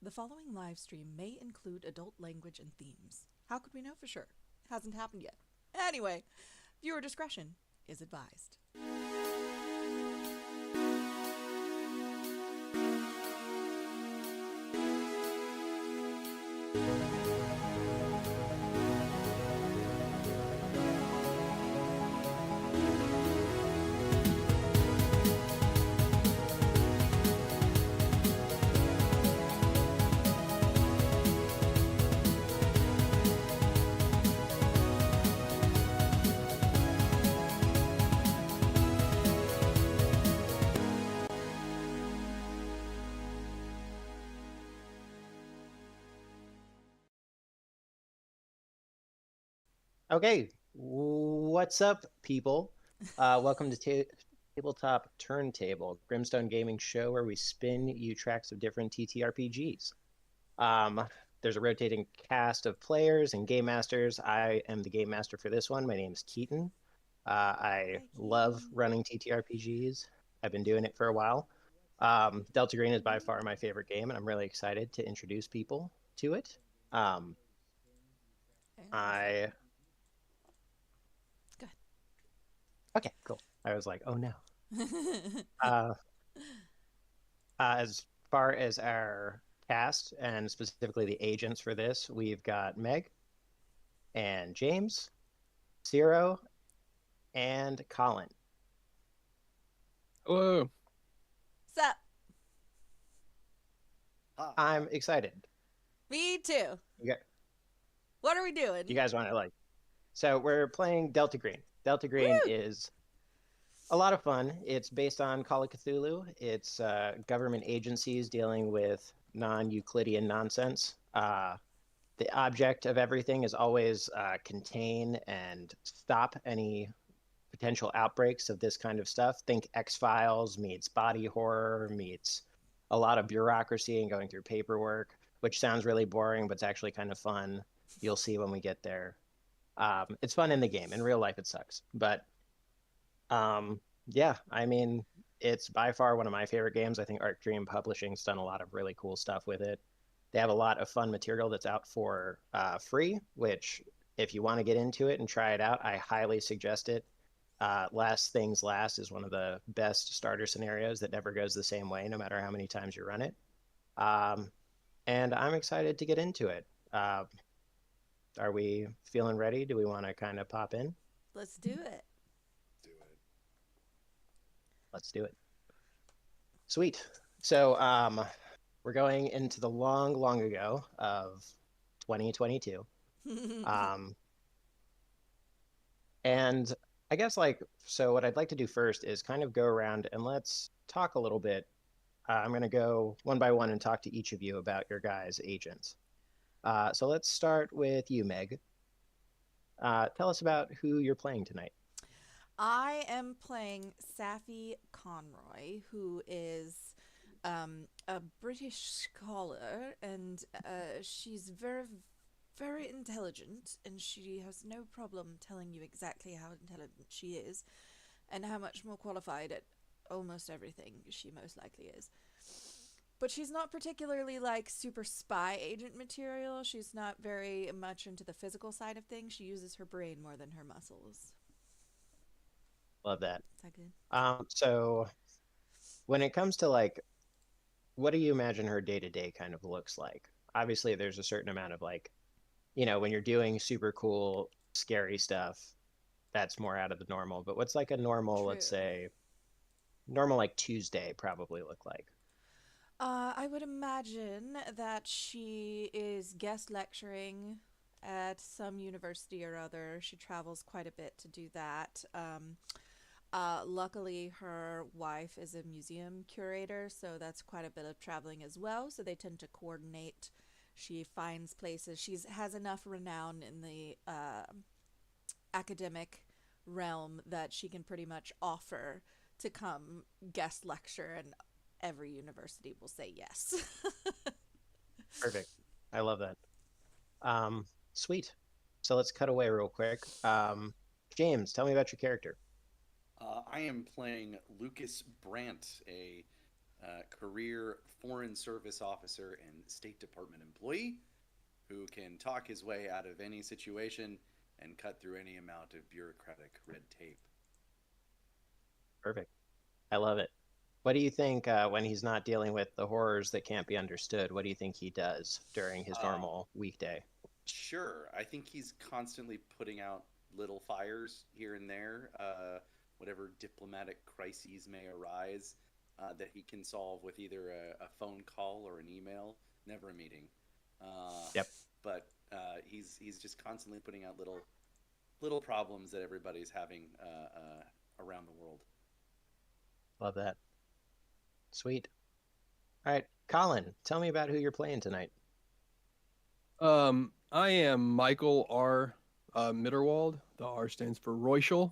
The following live stream may include adult language and themes. How could we know for sure? Hasn't happened yet. Anyway, viewer discretion is advised. Okay, what's up, people? Welcome to Tabletop Turntable, Grimstone Gaming show where we spin you tracks of different TTRPGs. There's a rotating cast of players and game masters. I am the game master for this one. My name is Keaton. I Hi, love Keaton. running TTRPGs. I've been doing it for a while. Delta Green is by far my favorite game, and I'm really excited to introduce people to it. And I good. Okay, cool. I was like, oh no. Uh, as far as our cast and specifically the agents for this, we've got Meg and James, Sero, and Colin. Hello. Sup? I'm excited. Me too. You got, What are we doing? you guys want to so we're playing Delta Green. Delta Green Woo! is a lot of fun. It's based on Call of Cthulhu. It's government agencies dealing with non-Euclidean nonsense. The object of everything is always contain and stop any potential outbreaks of this kind of stuff. Think X-Files meets body horror meets a lot of bureaucracy and going through paperwork, which sounds really boring, but it's actually kind of fun. You'll see when we get there. It's fun in the game. In real life, it sucks. But yeah, I mean, it's by far one of my favorite games. I think Art Dream Publishing's done a lot of really cool stuff with it. They have a lot of fun material that's out for free, which if you want to get into it and try it out, I highly suggest it. Last Things Last is one of the best starter scenarios that never goes the same way, no matter how many times you run it. Um, and I'm excited to get into it. Are we feeling ready? Do we want to kind of pop in? Let's do it. Do it. Let's do it. Sweet. So we're going into the long, long ago of 2022. And I guess so what I'd like to do first is kind of go around and let's talk a little bit. I'm going to go one by one and talk to each of you about your guys' agents. So let's start with you, Meg. Tell us about who you're playing tonight. I am playing Safi Conroy, who is a British scholar, and she's very, very intelligent, and she has no problem telling you exactly how intelligent she is and how much more qualified at almost everything she most likely is. But she's not particularly like super spy agent material. She's not very much into the physical side of things. She uses her brain more than her muscles. Love that. Is that good? So when it comes to what do you imagine her day to day kind of looks like? Obviously, there's a certain amount of when you're doing super cool, scary stuff, that's more out of the normal. But what's like a normal, let's True. say, normal like Tuesday probably look like? I would imagine that she is guest lecturing at some university or other. She travels quite a bit to do that. Luckily, her wife is a museum curator, so that's quite a bit of traveling as well. So they tend to coordinate. She finds places. She has enough renown in the academic realm that she can pretty much offer to come guest lecture, and every university will say yes. Perfect. I love that. Sweet. So let's cut away real quick. James, tell me about your character. I am playing Lucas Brandt, a career Foreign Service officer and State Department employee who can talk his way out of any situation and cut through any amount of bureaucratic red tape. Perfect. I love it. What do you think when he's not dealing with the horrors that can't be understood? What do you think he does during his Um, normal weekday? sure, I think he's constantly putting out little fires here and there, whatever diplomatic crises may arise that he can solve with either a phone call or an email, never a meeting. Uh, Yep. but he's just constantly putting out little problems that everybody's having around the world. Love that. Sweet. All right, Colin, tell me about who you're playing tonight. I am Michael R. Mitterwald. The R stands for Royschel.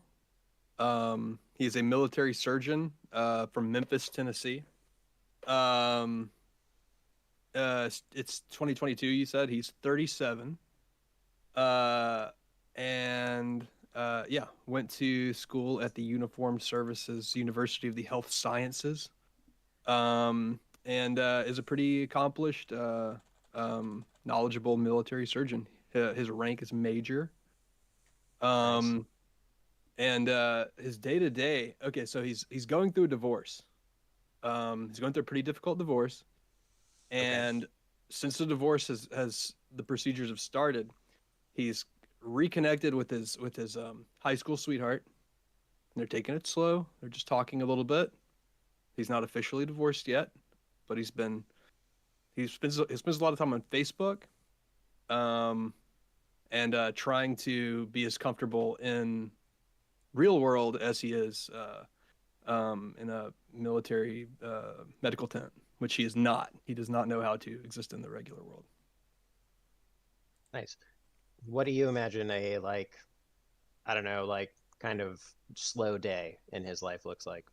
He is a military surgeon from Memphis, Tennessee. Um, it's 2022. You said he's 37. Uh, and yeah, went to school at the Uniformed Services University of the Health Sciences. And is a pretty accomplished, knowledgeable military surgeon. His rank is major. Nice. Um, and his day to day. Okay, so he's going through a divorce. He's going through a pretty difficult divorce, Okay. and since the divorce has the procedures have started, he's reconnected with his high school sweetheart. And they're taking it slow. They're just talking a little bit. He's not officially divorced yet, but he spends a lot of time on Facebook, um, and trying to be as comfortable in real world as he is in a military medical tent, which he is not. He does not know how to exist in the regular world. Nice. What do you imagine a like, I don't know, like kind of slow day in his life looks like?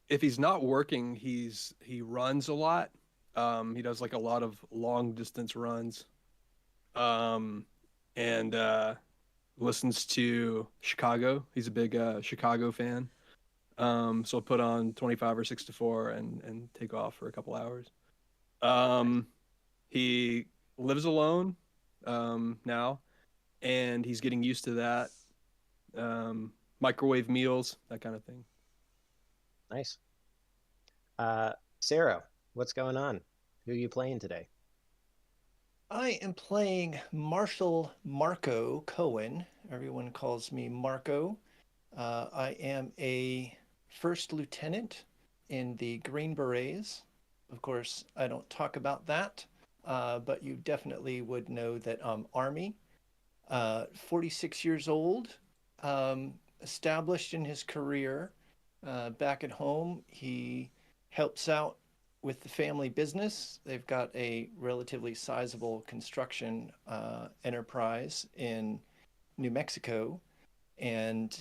If he's not working, he runs a lot. He does like a lot of long distance runs, um, and listens to Chicago. He's a big Chicago fan. So I'll put on 25 or 6 to 4 and take off for a couple hours. Nice. Um, he lives alone now, and he's getting used to that. Microwave meals, that kind of thing. Nice. Sero, what's going on? Who are you playing today? I am playing Marshal Marco Cohen. Everyone calls me Marco. I am a first lieutenant in the Green Berets. Of course, I don't talk about that, but you definitely would know that I'm Army. 46 years old, established in his career. Back at home, he helps out with the family business. They've got a relatively sizable construction enterprise in New Mexico, and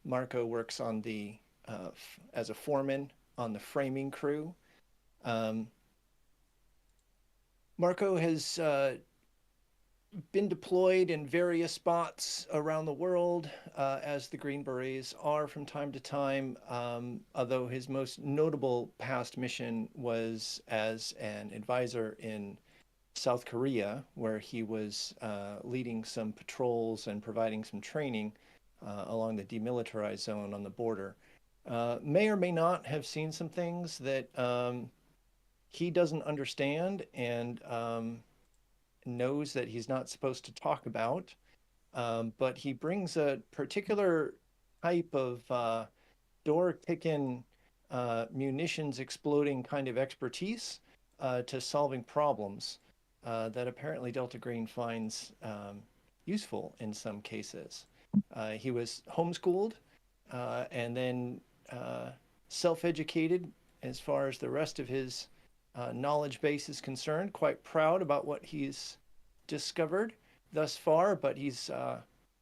Marco works on the as a foreman on the framing crew. Um, Marco has been deployed in various spots around the world, as the Green Berets are from time to time, although his most notable past mission was as an advisor in South Korea, where he was leading some patrols and providing some training along the demilitarized zone on the border. May or may not have seen some things that he doesn't understand and knows that he's not supposed to talk about. But he brings a particular type of door kicking, munitions exploding kind of expertise to solving problems that apparently Delta Green finds useful in some cases. He was homeschooled and then self educated as far as the rest of his knowledge base is concerned. Quite proud about what he's discovered thus far, but he's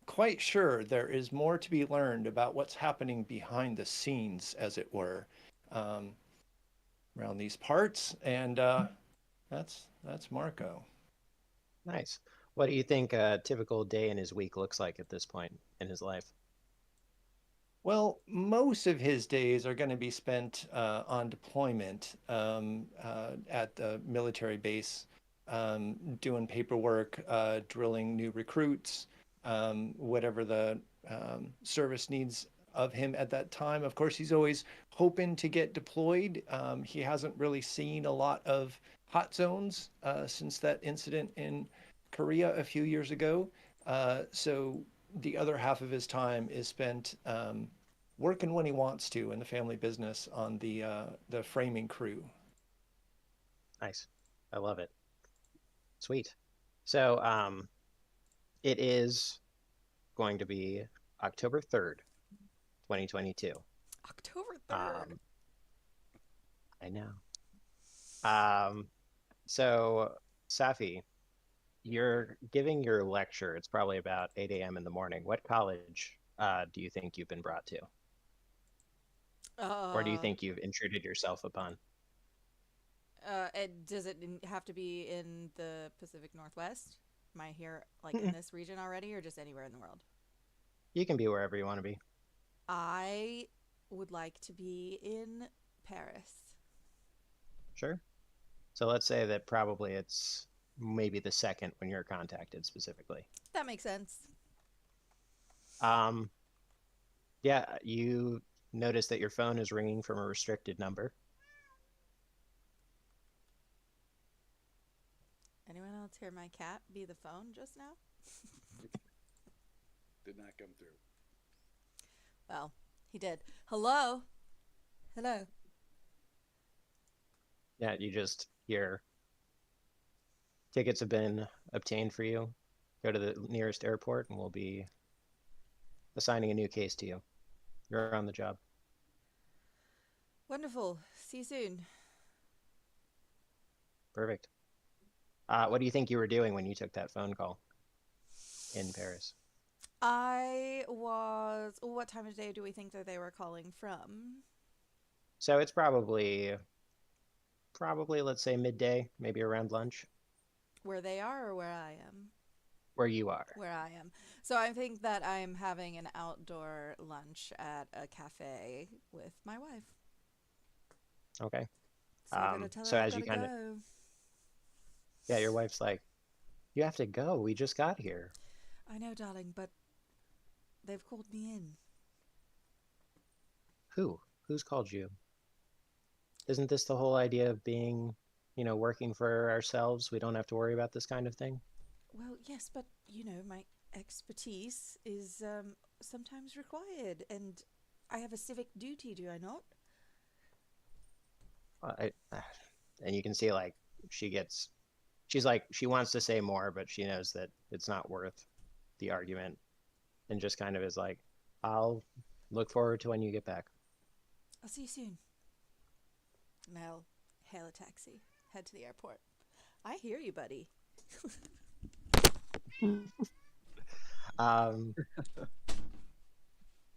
quite sure there is more to be learned about what's happening behind the scenes, as it were, um, around these parts. And that's Marco. Nice. What do you think a typical day in his week looks like at this point in his life? Well, most of his days are going to be spent on deployment at the military base, doing paperwork, drilling new recruits, whatever the service needs of him at that time. Of course, he's always hoping to get deployed. He hasn't really seen a lot of hot zones since that incident in Korea a few years ago. So the other half of his time is spent working when he wants to in the family business on the framing crew. Nice. I love it. Sweet. So it is going to be October 3rd, 2022. October 3rd. I know. So Safi, you're giving your lecture. It's probably about 8 a.m. in the morning. What college do you think you've been brought to? Or do you think you've intruded yourself upon? Does it have to be in the Pacific Northwest? Am I here, like, in this region already, or just anywhere in the world? You can be wherever you want to be. I would like to be in Paris. Sure. So let's say that probably it's maybe the second when you're contacted specifically. That makes sense. Yeah, you notice that your phone is ringing from a restricted number. Anyone else hear my cat be the phone just now? Did not come through. Well, he did. Hello? Hello? Yeah, you just hear tickets have been obtained for you. Go to the nearest airport and we'll be assigning a new case to you. You're on the job. Wonderful. See you soon. Perfect. What do you think you were doing when you took that phone call in Paris? What time of day do we think that they were calling from? So it's probably, let's say midday, maybe around lunch. Where they are or where I am? Where you are. Where I am. So I think that I'm having an outdoor lunch at a cafe with my wife. Okay. So I gotta tell her so I've as you gotta kind of, go. yeah, your wife's like, you have to go. We just got here. I know, darling, but they've called me in. Who? Who's called you? Isn't this the whole idea of being, working for ourselves? We don't have to worry about this kind of thing. Well, yes, but, my expertise is sometimes required, and I have a civic duty, do I not? And you can see like she's like, she wants to say more, but she knows that it's not worth the argument and just kind of is like, I'll look forward to when you get back. I'll see you soon. And I'll hail a taxi, head to the airport. I hear you, buddy.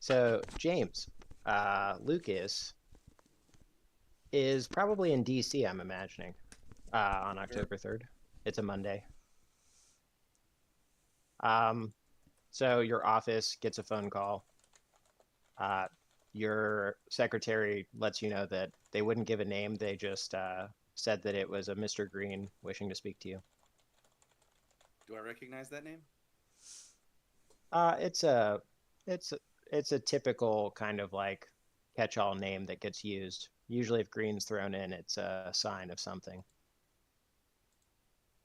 So James, Lucas is probably in DC, I'm imagining, on October 3rd. It's a Monday. So your office gets a phone call. Your secretary lets you know that they wouldn't give a name. They just said that it was a Mr. Green wishing to speak to you. Do I recognize that name? It's a typical kind of like catch-all name that gets used. Usually if green's thrown in, it's a sign of something.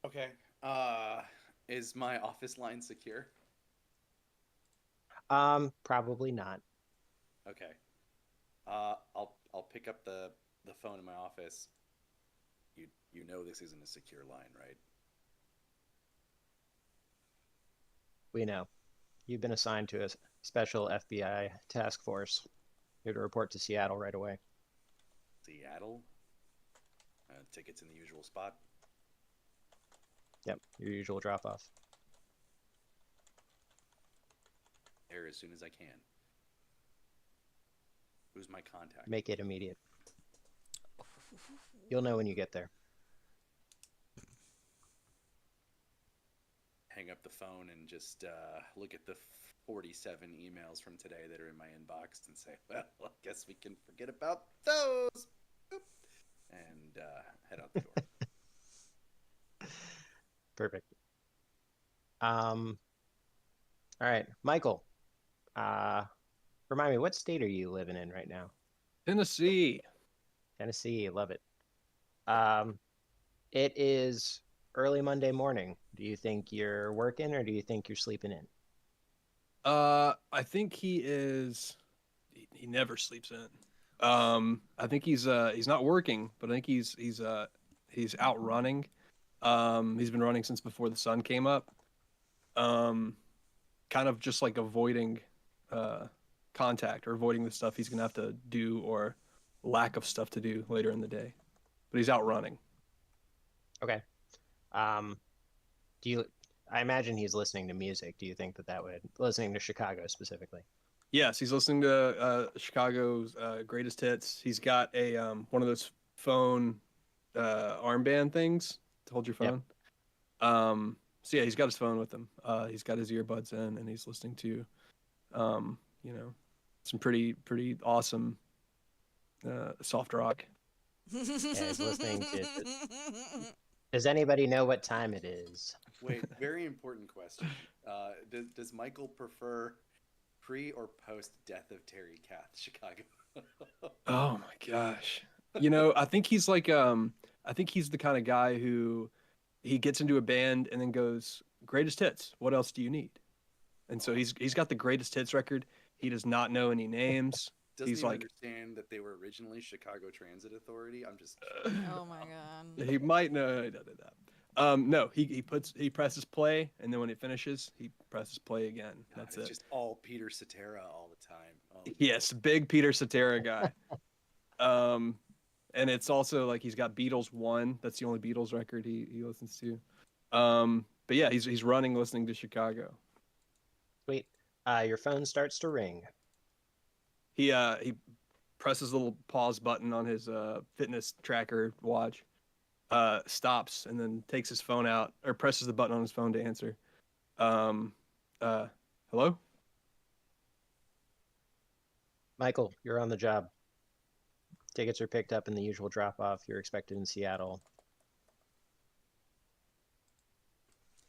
Okay. Is my office line secure? Probably not. Okay. I'll pick up the phone in my office. You know this isn't a secure line, right? We know. You've been assigned to a special FBI task force. You're to report to Seattle right away. Seattle? Tickets in the usual spot? Yep, your usual drop-off. There as soon as I can. Who's my contact? Make it immediate. You'll know when you get there. Hang up the phone and just look at the 47 emails from today that are in my inbox and say, well, I guess we can forget about those. Boop. And head out the door. Perfect. All right, Michael. Remind me, what state are you living in right now? Tennessee. Tennessee, love it. It is early Monday morning. Do you think you're working or do you think you're sleeping in? I think he is. He never sleeps in. I think he's not working, but I think he's out running. He's been running since before the sun came up. Kind of just like avoiding contact or avoiding the stuff he's gonna have to do or lack of stuff to do later in the day. But he's out running. Okay. I imagine he's listening to music. Do you think that would listening to Chicago specifically? Yes, he's listening to Chicago's greatest hits. He's got a one of those phone armband things to hold your phone. Yep. So yeah, he's got his phone with him. He's got his earbuds in, and he's listening to, some pretty awesome soft rock. Yeah, he's listening to. Does anybody know what time it is? Wait, very important question. Does Michael prefer pre or post death of Terry Kath Chicago? Oh my gosh. I think he's like I think he's the kind of guy who he gets into a band and then goes, greatest hits, what else do you need? And so he's got the greatest hits record. He does not know any names. Doesn't he's even like, understand that they were originally Chicago Transit Authority. I'm just Oh my god. he might know. He doesn't no, he presses play, and then when it finishes, he presses play again. God, That's it's it. just all Peter Cetera all the time. Oh. Yes, big Peter Cetera guy. And it's also like he's got Beatles 1. That's the only Beatles record he listens to. But yeah, he's running listening to Chicago. Sweet. Your phone starts to ring. He presses the little pause button on his fitness tracker watch, stops, and then takes his phone out or presses the button on his phone to answer. Hello? Michael, you're on the job. Tickets are picked up in the usual drop-off. You're expected in Seattle.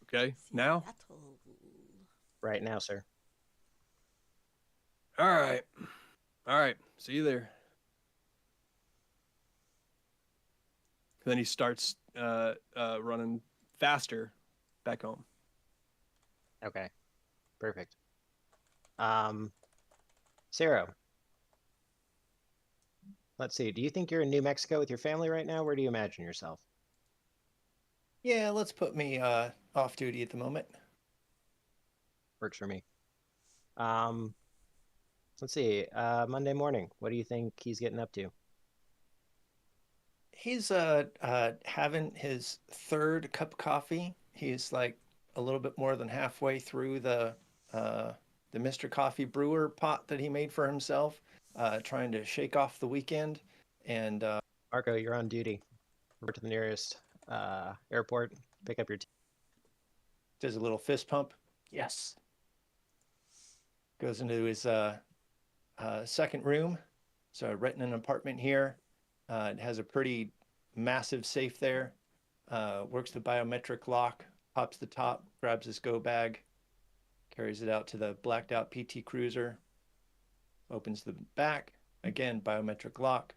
Okay, now? Right now, sir. All right. See you there. Then he starts running faster back home. Okay. Perfect. Sero. Let's see. Do you think you're in New Mexico with your family right now? Where do you imagine yourself? Yeah, let's put me off duty at the moment. Works for me. Let's see. Monday morning. What do you think he's getting up to? He's having his third cup of coffee. He's like a little bit more than halfway through the Mr. Coffee Brewer pot that he made for himself, trying to shake off the weekend. And Marco, you're on duty. Over to the nearest airport. Pick up your does a little fist pump. Yes. Goes into his second room. So renting an apartment here. It has a pretty massive safe there. Works the biometric lock, pops the top, grabs his go bag, carries it out to the blacked out PT Cruiser, opens the back, again, biometric lock,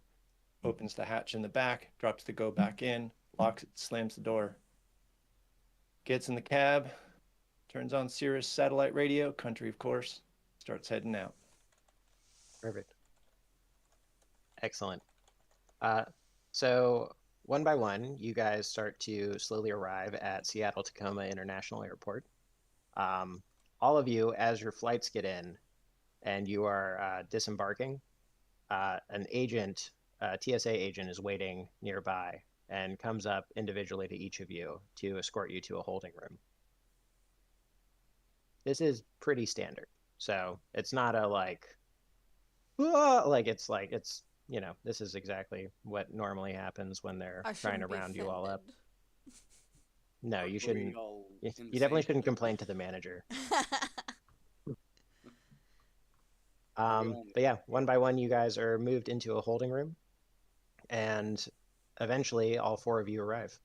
opens the hatch in the back, drops the go back in, locks it, slams the door, gets in the cab, turns on Sirius satellite radio, country of course, starts heading out. Perfect. Excellent. So one by one, you guys start to slowly arrive at Seattle Tacoma International Airport. All of you, as your flights get in and you are disembarking, an agent, TSA agent is waiting nearby and comes up individually to each of you to escort you to a holding room. This is pretty standard. So it's not a it's this is exactly what normally happens when they're trying to round you all up. No, you shouldn't. You definitely shouldn't complain to the manager. But yeah, one by one, you guys are moved into a holding room, and eventually all four of you arrive.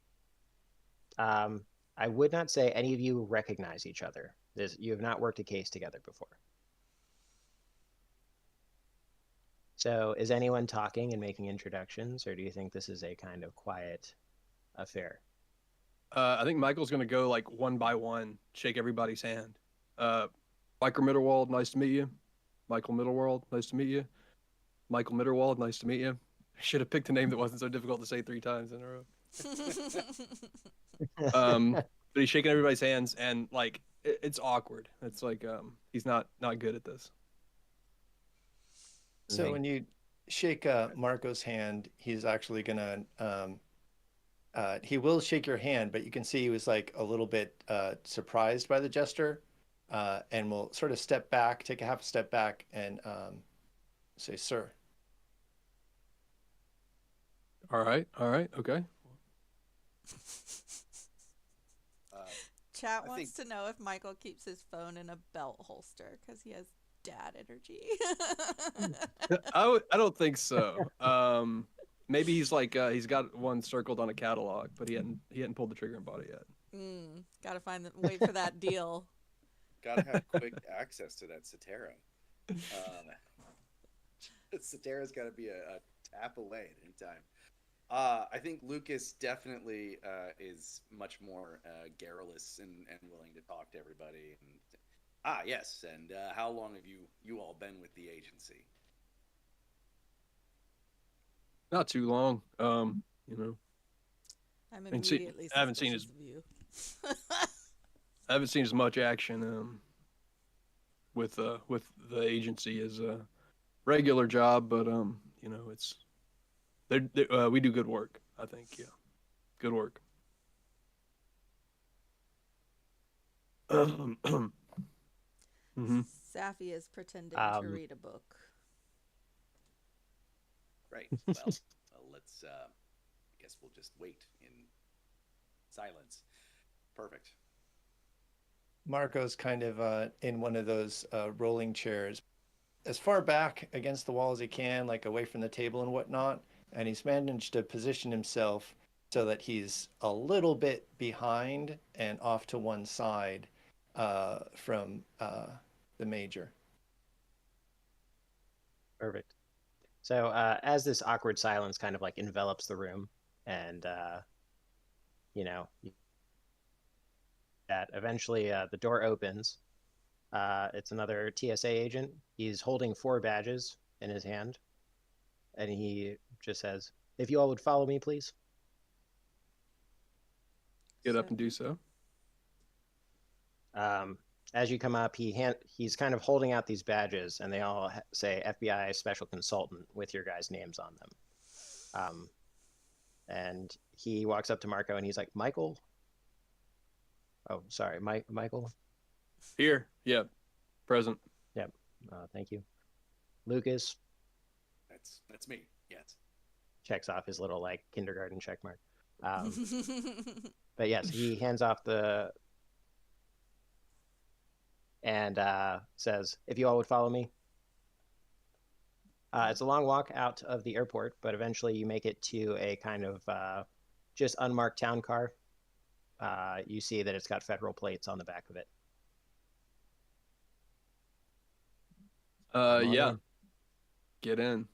I would not say any of you recognize each other. You have not worked a case together before. So is anyone talking and making introductions, or do you think this is a kind of quiet affair? I think Michael's going to go like one by one, shake everybody's hand. Michael Mitterwald, nice to meet you. Michael Mitterwald, nice to meet you. Michael Mitterwald, nice to meet you. Should have picked a name that wasn't so difficult to say 3 times in a row. But he's shaking everybody's hands, and like it's awkward. It's like he's not good at this. So when you shake Marco's hand, he's actually gonna he will shake your hand, but you can see he was like a little bit surprised by the gesture, and will sort of step back, take a half step back, and say, "Sir." All right, okay. Chat wants to know if Michael keeps his phone in a belt holster because he has dad energy. I don't think so. Maybe he's like he's got one circled on a catalog, but he hadn't pulled the trigger and bought it yet. Gotta wait for that deal. Gotta have quick access to that Sero. Cetero's got to be a tap away at any time. I think Lucas definitely is much more garrulous and willing to talk to everybody. And yes. And how long have you all been with the agency? Not too long. You know. I'm immediately I haven't seen suspicious of you. I haven't seen as much action with the agency as a regular job, but you know, it's we do good work. I think, yeah, good work. Safi is pretending to read a book. Right. Well, let's. I guess we'll just wait in silence. Perfect. Marco's kind of in one of those rolling chairs, as far back against the wall as he can, like away from the table and whatnot. And he's managed to position himself so that he's a little bit behind and off to one side from the major. Perfect. So as this awkward silence kind of like envelops the room, and you know, that eventually the door opens. It's another TSA agent. He's holding 4 badges in his hand, and he just says, "If you all would follow me, please." Get up and do so. As you come up, he's kind of holding out these badges, and they all say FBI Special Consultant with your guys' names on them. And he walks up to Marco, and he's like, "Michael." Oh, sorry, Michael. Here, yep, present. Yep. Thank you. Lucas. That's me. Yes. Checks off his little like kindergarten check mark. But yes, he hands off and says, "If you all would follow me." It's a long walk out of the airport, but eventually you make it to a kind of just unmarked town car. You see that it's got federal plates on the back of it. Yeah. Get in.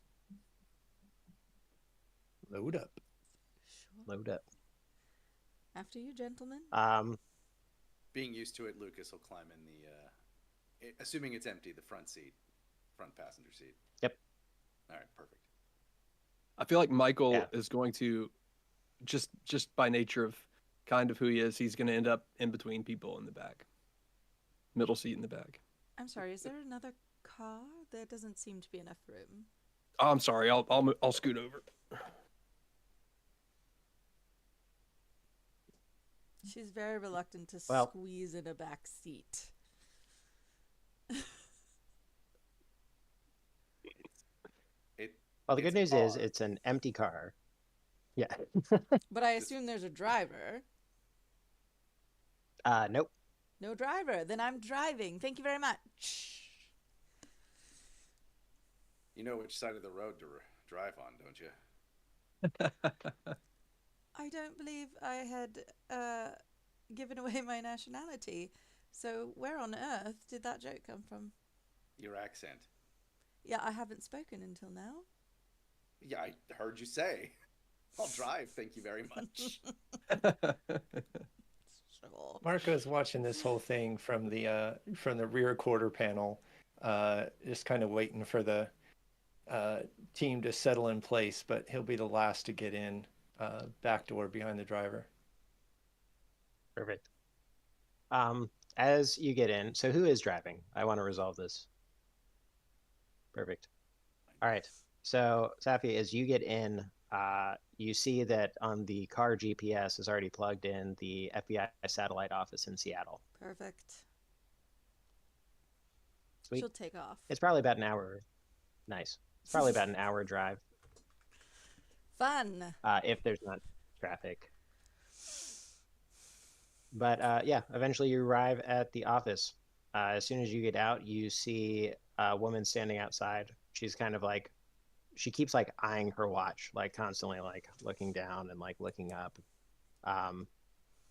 Load up. Sure. Load up. After you, gentlemen. Being used to it, Lucas will climb in assuming it's empty, the front passenger seat. Yep. All right, perfect. I feel like Michael is going to, just by nature of kind of who he is, he's going to end up in between people in the back. Middle seat in the back. I'm sorry, is there another car? There doesn't seem to be enough room. Oh, I'm sorry. I'll scoot over. She's very reluctant to squeeze in a back seat. Well, the good news is it's an empty car. Yeah. But I assume there's a driver. Nope. No driver. Then I'm driving. Thank you very much. You know which side of the road to drive on, don't you? I don't believe I had given away my nationality. So where on earth did that joke come from? Your accent. Yeah, I haven't spoken until now. Yeah, I heard you say. I'll drive, thank you very much. Sure. Marco's watching this whole thing from the rear quarter panel, just kind of waiting for the team to settle in place, but he'll be the last to get in, back door behind the driver. Perfect. As you get in, so who is driving? I want to resolve this. Perfect. All right. So, Safi, as you get in, you see that on the car GPS is already plugged in the FBI satellite office in Seattle. Perfect. Sweet. She'll take off. It's probably about an hour. Nice. It's probably about an hour drive. Fun. If there's not traffic. But yeah, eventually you arrive at the office. As soon as you get out, you see a woman standing outside. She's kind of like, she keeps like eyeing her watch, like constantly like looking down and like looking up.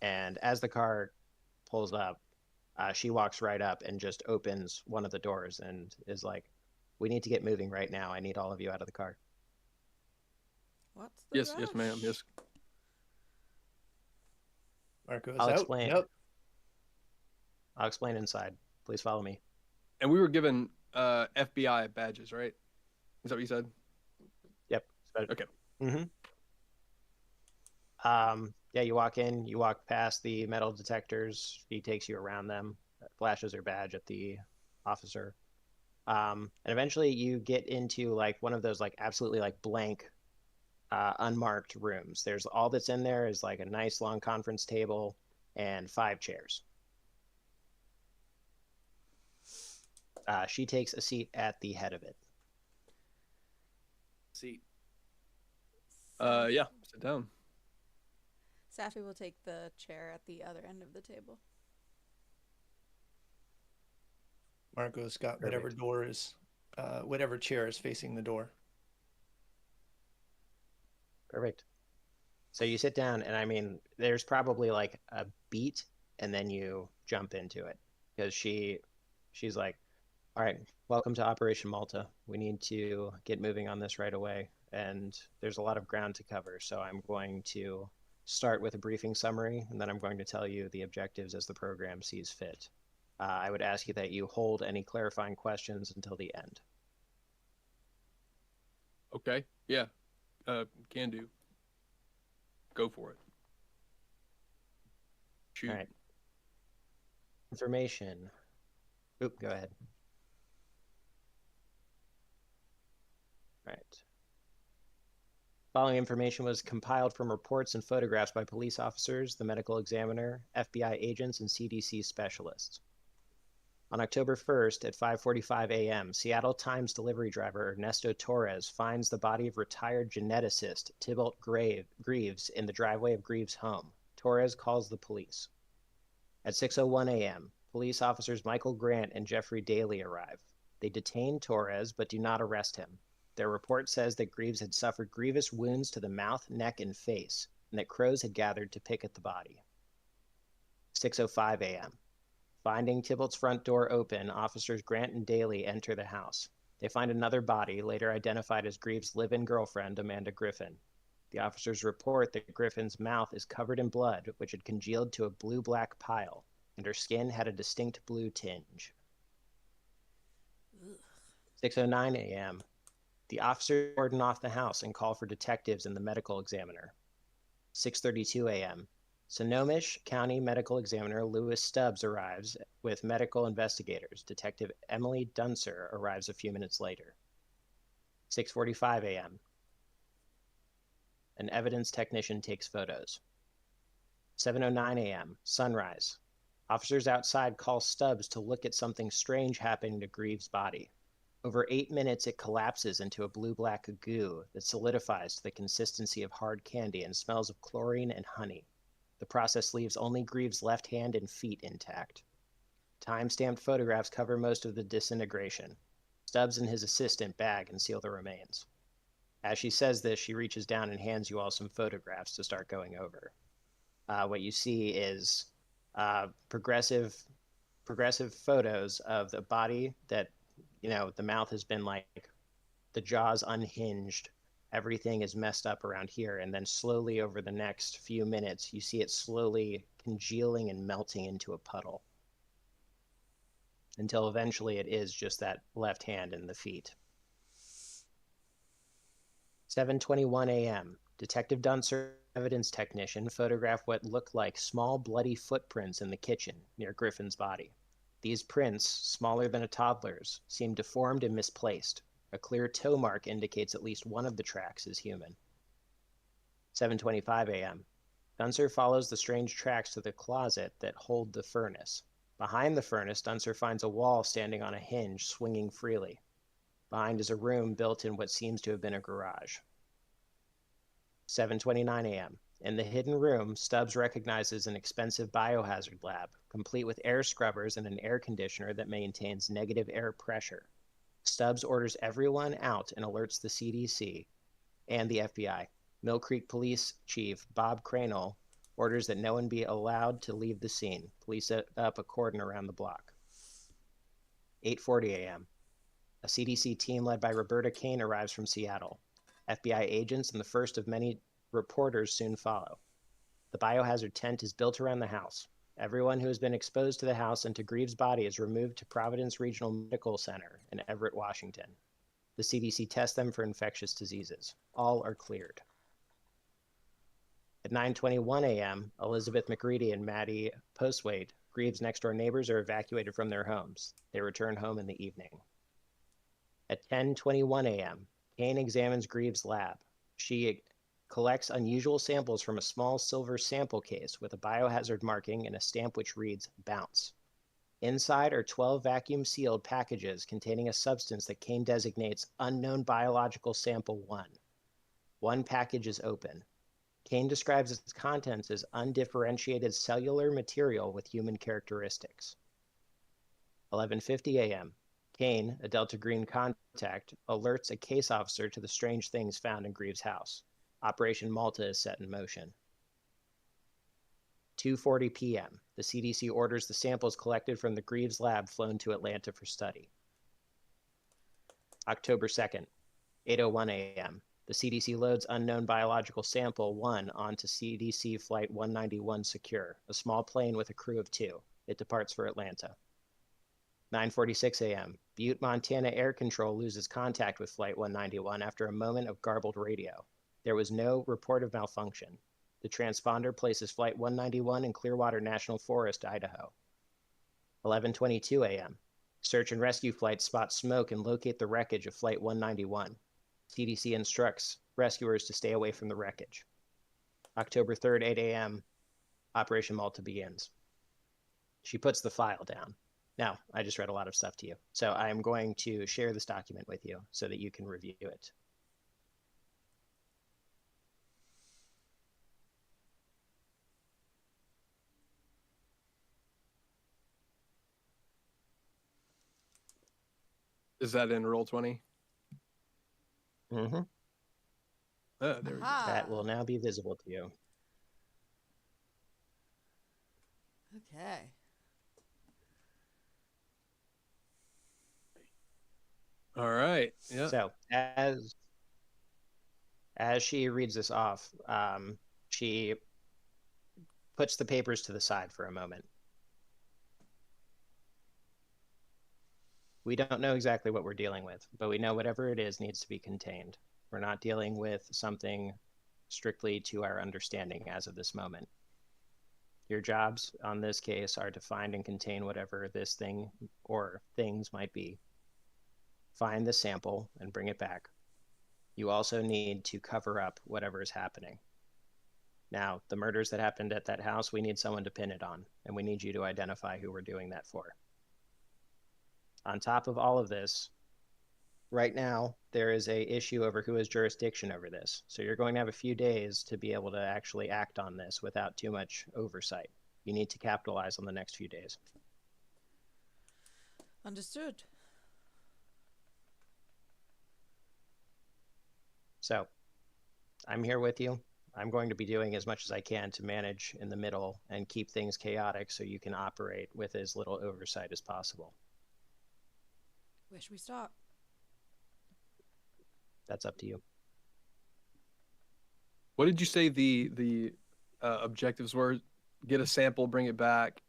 And as the car pulls up, she walks right up and just opens one of the doors and is like, "We need to get moving right now. I need all of you out of the car." What's the Yes, yes, ma'am. rush? Yes. Marco's I'll out. explain. Yep. I'll explain inside. Please follow me. And we were given FBI badges, right? Is that what you said? Yep. Okay. Mm-hmm. Yeah, you walk in, you walk past the metal detectors. He takes you around them, flashes her badge at the officer. And eventually you get into like one of those like absolutely like blank, unmarked rooms. There's all that's in there is like a nice long conference table and 5 chairs. She takes a seat at the head of it. See, Yeah. Sit down. Safi will take the chair at the other end of the table. Marco's got whatever Perfect. door is, whatever chair is facing the door. Perfect. So you sit down, and I mean, there's probably like a beat, and then you jump into it because she's like, "All right, welcome to Operation Malta. We need to get moving on this right away, and there's a lot of ground to cover. So I'm going to start with a briefing summary, and then I'm going to tell you the objectives as the program sees fit. I would ask you that you hold any clarifying questions until the end." Okay. Yeah. Can do. Go for it. Shoot. All right. Information. Oop, go ahead. All right. Following information was compiled from reports and photographs by police officers, the medical examiner, FBI agents, and CDC specialists. On October 1st at 5:45 a.m., Seattle Times delivery driver Ernesto Torres finds the body of retired geneticist Tybalt Greaves in the driveway of Greaves' home. Torres calls the police. At 6:01 a.m., police officers Michael Grant and Jeffrey Daly arrive. They detain Torres but do not arrest him. Their report says that Greaves had suffered grievous wounds to the mouth, neck, and face, and that crows had gathered to pick at the body. 6:05 a.m. Finding Tybalt's front door open, officers Grant and Daly enter the house. They find another body, later identified as Greaves' live-in girlfriend, Amanda Griffin. The officers report that Griffin's mouth is covered in blood, which had congealed to a blue-black pile, and her skin had a distinct blue tinge. 6:09 a.m. The officers cordon off the house and call for detectives and the medical examiner. 6:32 a.m. Snohomish County Medical Examiner Lewis Stubbs arrives with medical investigators. Detective Emily Dunser arrives a few minutes later. 6:45 a.m. An evidence technician takes photos. 7:09 a.m. Sunrise. Officers outside call Stubbs to look at something strange happening to Greaves' body. Over 8 minutes, it collapses into a blue-black goo that solidifies to the consistency of hard candy and smells of chlorine and honey. The process leaves only Greaves' left hand and feet intact. Time-stamped photographs cover most of the disintegration. Stubbs and his assistant bag and seal the remains. As she says this, she reaches down and hands you all some photographs to start going over. What you see is progressive photos of the body that, the mouth has been like, the jaw's unhinged. Everything is messed up around here. And then slowly over the next few minutes, you see it slowly congealing and melting into a puddle until eventually it is just that left hand and the feet. 7:21 a.m. Detective Dunser, evidence technician, photographed what looked like small bloody footprints in the kitchen near Griffin's body. These prints, smaller than a toddler's, seem deformed and misplaced. A clear toe mark indicates at least one of the tracks is human. 7:25 a.m. Dunser follows the strange tracks to the closet that hold the furnace. Behind the furnace, Dunser finds a wall standing on a hinge, swinging freely. Behind is a room built in what seems to have been a garage. 7:29 a.m. In the hidden room, Stubbs recognizes an expensive biohazard lab, complete with air scrubbers and an air conditioner that maintains negative air pressure. Stubbs orders everyone out and alerts the CDC and the FBI. Mill Creek Police Chief Bob Cranell orders that no one be allowed to leave the scene. Police set up a cordon around the block. 8:40 a.m. A CDC team led by Roberta Kane arrives from Seattle. FBI agents and the first of many reporters soon follow. The biohazard tent is built around the house. Everyone who has been exposed to the house and to Greaves' body is removed to Providence Regional Medical Center in Everett, Washington. The CDC tests them for infectious diseases. All are cleared. At 9:21 a.m., Elizabeth McReady and Maddie Postwaite, Greaves' next-door neighbors, are evacuated from their homes. They return home in the evening. At 10:21 a.m., Kane examines Greaves' lab. She collects unusual samples from a small silver sample case with a biohazard marking and a stamp which reads Bounce. Inside are 12 vacuum-sealed packages containing a substance that Kane designates Unknown Biological Sample 1. One package is open. Kane describes its contents as undifferentiated cellular material with human characteristics. 11:50 a.m. Kane, a Delta Green contact, alerts a case officer to the strange things found in Greaves' house. Operation Malta is set in motion. 2:40 p.m. The CDC orders the samples collected from the Greaves lab flown to Atlanta for study. October 2nd, 8:01 a.m. The CDC loads Unknown Biological Sample 1 onto CDC Flight 191 Secure, a small plane with a crew of 2. It departs for Atlanta. 9:46 a.m. Butte, Montana Air Control loses contact with Flight 191 after a moment of garbled radio. There was no report of malfunction. The transponder places Flight 191 in Clearwater National Forest, Idaho. 11:22 a.m. Search and rescue flights spot smoke and locate the wreckage of Flight 191. CDC instructs rescuers to stay away from the wreckage. October 3rd, 8 a.m. Operation Malta begins. She puts the file down. Now, I just read a lot of stuff to you, so I'm going to share this document with you so that you can review it. Is that in Roll20? Mm-hmm. Oh, there we go. That will now be visible to you. Okay. All right. Yeah. So as she reads this off, she puts the papers to the side for a moment. We don't know exactly what we're dealing with, but we know whatever it is needs to be contained. We're not dealing with something strictly to our understanding as of this moment. Your jobs on this case are to find and contain whatever this thing or things might be. Find the sample and bring it back. You also need to cover up whatever is happening. Now, the murders that happened at that house, we need someone to pin it on, and we need you to identify who we're doing that for. On top of all of this, right now, there is a issue over who has jurisdiction over this. So you're going to have a few days to be able to actually act on this without too much oversight. You need to capitalize on the next few days. Understood. So I'm here with you. I'm going to be doing as much as I can to manage in the middle and keep things chaotic so you can operate with as little oversight as possible. Where should we start? That's up to you. What did you say the objectives were? Get a sample, bring it back,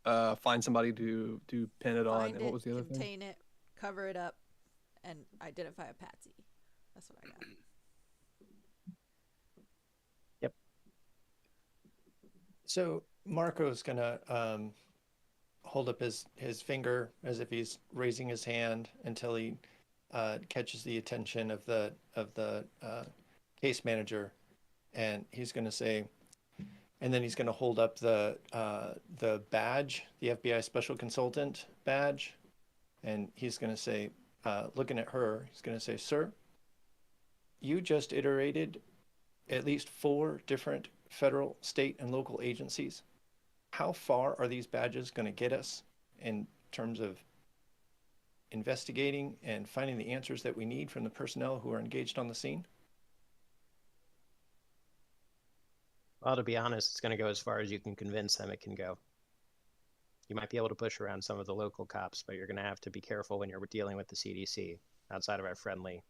find somebody to pin it on, Find and it, what was the other thing? contain it, cover it up, and identify a patsy. That's what I got. Yep. So Marco's gonna hold up his finger as if he's raising his hand until he catches the attention of the case manager, and he's gonna say, and then he's gonna hold up the badge, the FBI Special Consultant badge, and he's gonna say, looking at her, he's gonna say, "Sir, you just iterated at least 4 different federal, state, and local agencies. How far are these badges going to get us in terms of investigating and finding the answers that we need from the personnel who are engaged on the scene?" Well, to be honest, it's going to go as far as you can convince them it can go. You might be able to push around some of the local cops, but you're going to have to be careful when you're dealing with the CDC outside of our friendly.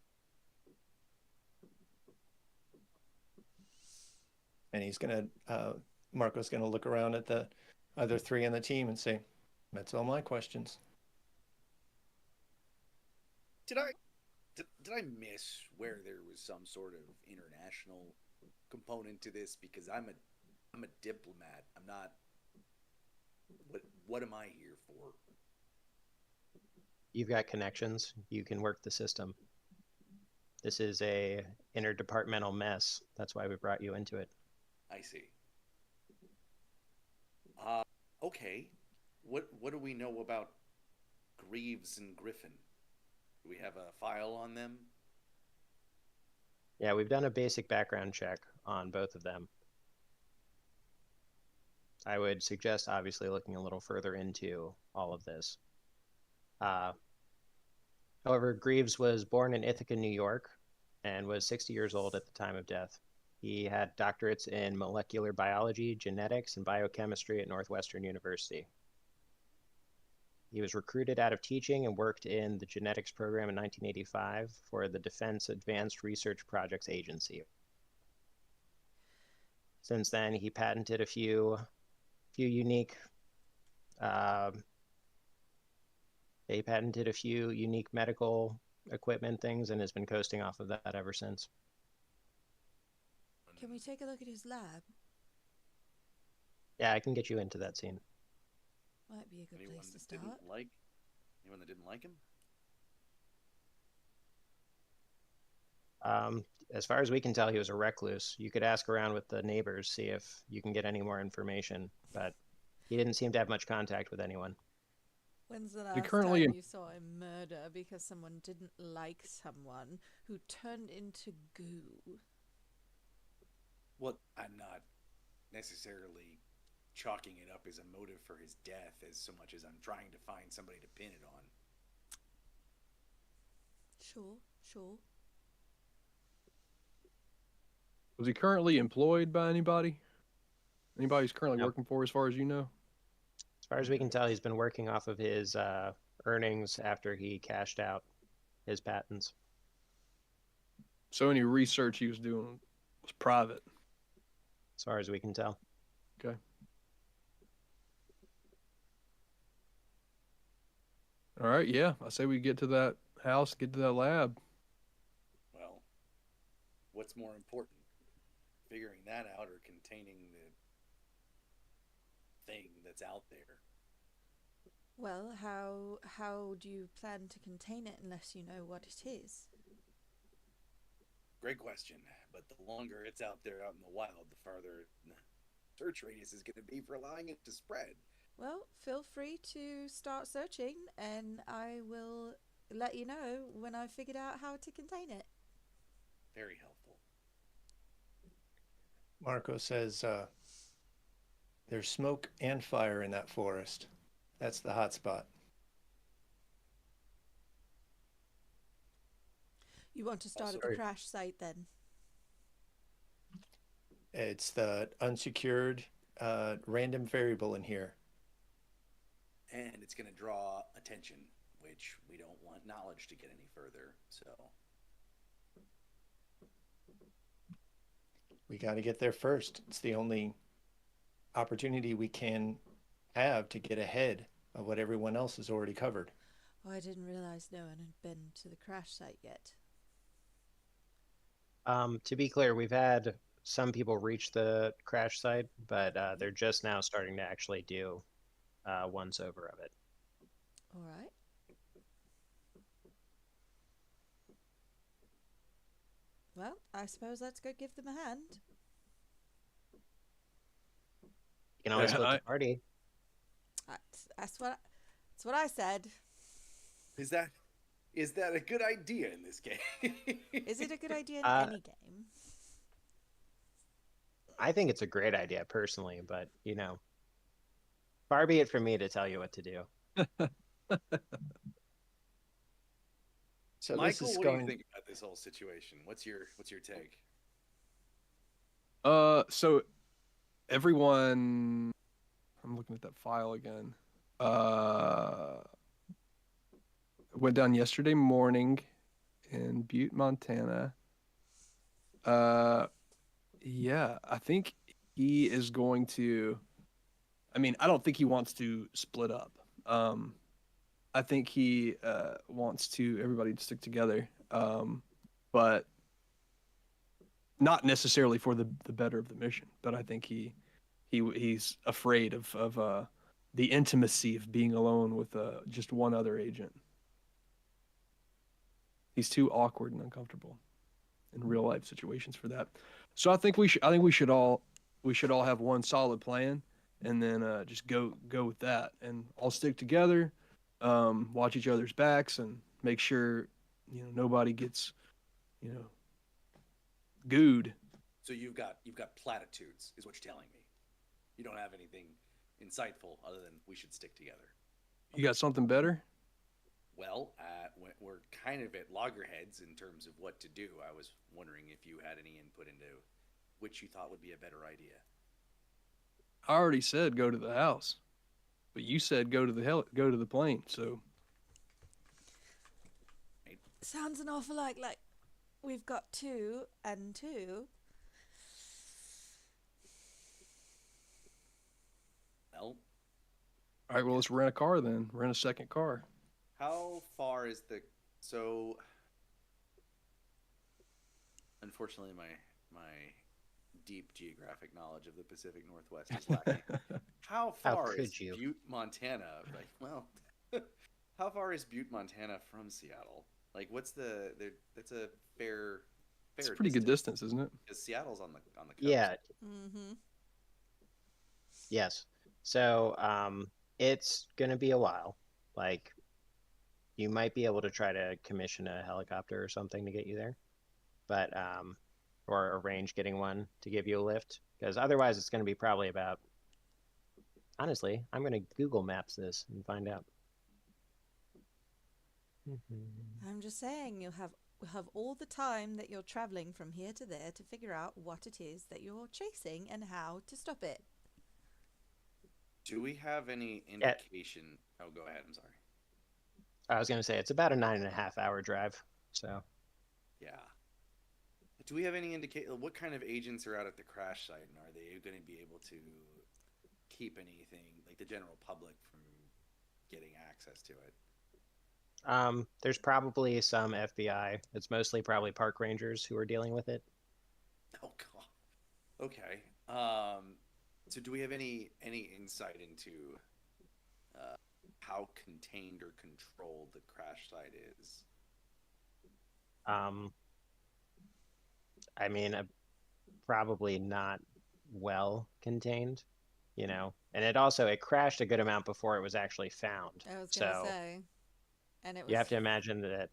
And he's going to, Marco's going to look around at the other 3 on the team and say, "That's all my questions." Did I miss where there was some sort of international component to this? Because I'm a diplomat. I'm not. What am I here for? You've got connections. You can work the system. This is a interdepartmental mess. That's why we brought you into it. I see. Okay. What do we know about Greaves and Griffin? Do we have a file on them? Yeah, we've done a basic background check on both of them. I would suggest obviously looking a little further into all of this. However, Greaves was born in Ithaca, New York, and was 60 years old at the time of death. He had doctorates in molecular biology, genetics, and biochemistry at Northwestern University. He was recruited out of teaching and worked in the genetics program in 1985 for the Defense Advanced Research Projects Agency. Since then, he patented a few unique medical equipment things and has been coasting off of that ever since. Can we take a look at his lab? Yeah, I can get you into that scene. Might be a good Anyone place to that start. anyone that didn't like him? As far as we can tell, he was a recluse. You could ask around with the neighbors, see if you can get any more information, but he didn't seem to have much contact with anyone. When's the last currently time in- you saw him murder because someone didn't like someone who turned into goo? Well, I'm not necessarily chalking it up as a motive for his death as so much as I'm trying to find somebody to pin it on. Sure. Was he currently employed by anybody? Anybody he's currently Nope. working for, as far as you know? As far as we can tell, he's been working off of his earnings after he cashed out his patents. So any research he was doing was private. As far as we can tell. Okay. All right, yeah. I say we get to that house, get to that lab. Well, what's more important? Figuring that out or containing the thing that's out there? Well, how do you plan to contain it unless you know what it is? Great question. But the longer it's out there out in the wild, the farther the search radius is going to be for allowing it to spread. Well, feel free to start searching, and I will let you know when I've figured out how to contain it. Very helpful. Marco says, "There's smoke and fire in that forest. That's the hot spot." You want to start at the sorry. crash site then? It's the unsecured random variable in here. And it's going to draw attention, which we don't want knowledge to get any further. So We got to get there first. It's the only opportunity we can have to get ahead of what everyone else has already covered. Oh, I didn't realize no one had been to the crash site yet. To be clear, we've had some people reach the crash site, but they're just now starting to actually do once over of it. All right. Well, I suppose let's go give them a hand. You can always Yeah, split the party. That's what I said. is that a good idea in this game? Is it a good idea in any game? I think it's a great idea personally, but far be it from me to tell you what to do. So Michael, this is what going. do you think about this whole situation? What's your take? So everyone, I'm looking at that file again. Went down yesterday morning in Butte, Montana. Yeah, I think he is going to. I mean, I don't think he wants to split up. I think he wants everybody to stick together, but not necessarily for the better of the mission. But I think he's afraid of the intimacy of being alone with just one other agent. He's too awkward and uncomfortable in real life situations for that. So I think we should all have one solid plan, and then just go with that, and all stick together, watch each other's backs, and make sure nobody gets gooed. So you've got platitudes, is what you're telling me. You don't have anything insightful other than we should stick together. You got something better? Well, we're kind of at loggerheads in terms of what to do. I was wondering if you had any input into which you thought would be a better idea. I already said go to the house, but you said go to the plane. So Sounds an awful like we've got 2 and 2. Well, all right, well, let's rent a car then. Rent a second car. how far is so? Unfortunately, my deep geographic knowledge of the Pacific Northwest is lacking. How far is could you? Butte, Montana? How far is Butte, Montana from Seattle? Like, what's that's a fair. It's a pretty good distance, isn't it? Because Seattle's on the coast. Yeah. Mm-hmm. Yes. So it's gonna be a while. Like, you might be able to try to commission a helicopter or something to get you there, but or arrange getting one to give you a lift, because otherwise it's gonna be probably about. Honestly, I'm gonna Google Maps this and find out. I'm just saying you'll have all the time that you're traveling from here to there to figure out what it is that you're chasing and how to stop it. Do we have any indication? Oh, go ahead. I'm sorry. I was gonna say it's about a 9.5-hour drive. So Yeah. Do we have any indication? What kind of agents are out at the crash site, and are they going to be able to keep anything like the general public from getting access to it? there's probably some FBI. It's mostly probably park rangers who are dealing with it. Oh God. Okay. So do we have any insight into how contained or controlled the crash site is? I mean, probably not well contained, and it crashed a good amount before it was actually found. I was gonna So say, and it was. you have to imagine that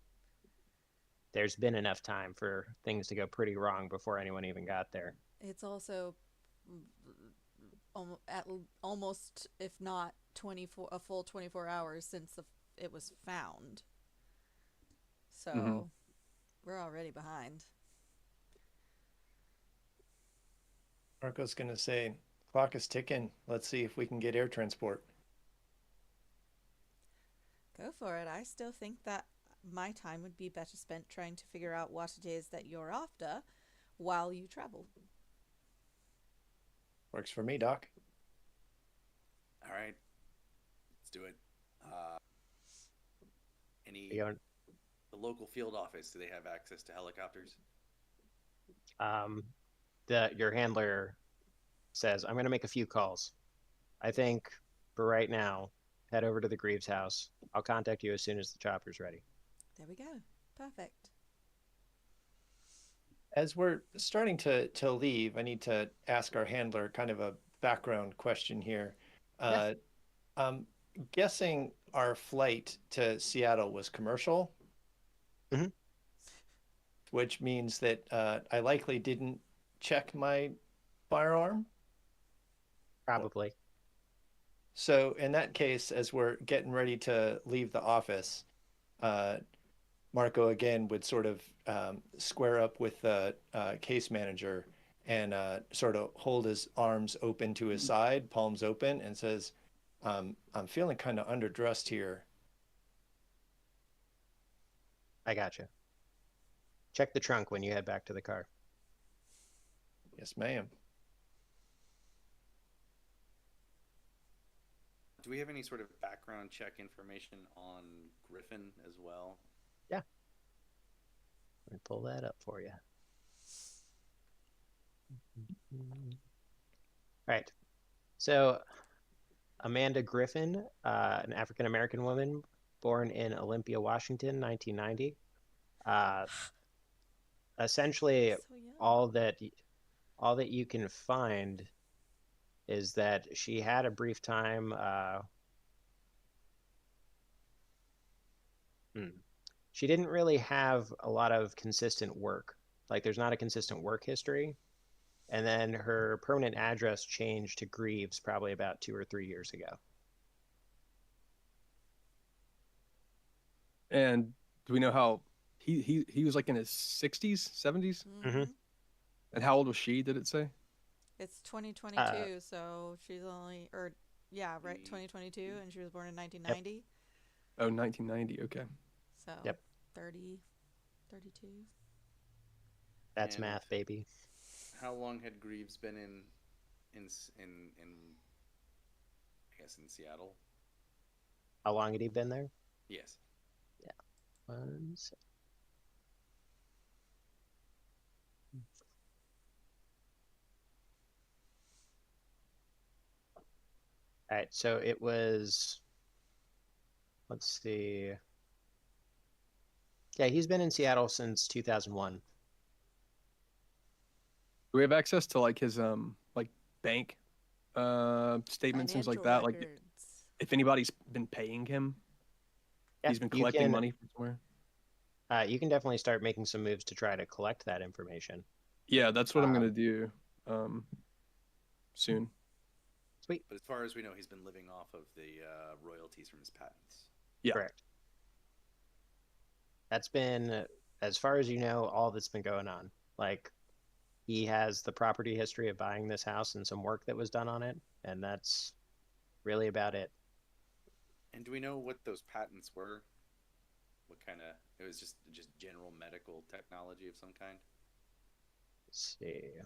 there's been enough time for things to go pretty wrong before anyone even got there. It's also almost, if not a full 24 hours since it was found. So, We're already behind. Marco's going to say, clock is ticking. Let's see if we can get air transport. Go for it. I still think that my time would be better spent trying to figure out what it is that you're after while you travel. Works for me, Doc. All right, let's do it. You know, The local field office, do they have access to helicopters? your handler says, I'm going to make a few calls. I think for right now, head over to the Greaves house. I'll contact you as soon as the chopper's ready. There we go. Perfect. As we're starting to leave, I need to ask our handler kind of a background question here. Yes. I'm guessing our flight to Seattle was commercial, Mhm. which means that I likely didn't check my firearm. Probably. So in that case, as we're getting ready to leave the office, Marco again would sort of square up with the case manager and sort of hold his arms open to his side, palms open, and says, I'm feeling kind of underdressed here. I gotcha. Check the trunk when you head back to the car. Yes, ma'am. Do we have any sort of background check information on Griffin as well? Yeah. Let me pull that up for you. All right. So Amanda Griffin, an African-American woman born in Olympia, Washington, 1990. Essentially, So young. all that you can find is that she had a brief time. She didn't really have a lot of consistent work. Like, there's not a consistent work history. And then her permanent address changed to Greaves probably about 2 or 3 years ago. And do we know how he was like in his 60s, 70s? Mhm. And how old was she, did it say? It's 2022, so she's only, or yeah, right, 2022, and she was born in 1990. Oh, 1990. Okay. So Yep. 30, 32. That's And math, baby. how long had Greaves been in I guess in Seattle? How long had he been there? Yes. Yeah. 1 second. All right, so it was, let's see. Yeah, he's been in Seattle since 2001. Do we have access to like his like bank statements, things like Financial that? Like records. if anybody's been paying him, Yeah, he's been you collecting can, money from somewhere. you can definitely start making some moves to try to collect that information. Yeah, that's what I'm Um, gonna do soon. Sweet. But as far as we know, he's been living off of the royalties from his patents. Yeah. Correct. That's been, as far as you know, all that's been going on. Like, he has the property history of buying this house and some work that was done on it, and that's really about it. And do we know what those patents were? What kind of? It was just general medical technology of some kind. Let's see.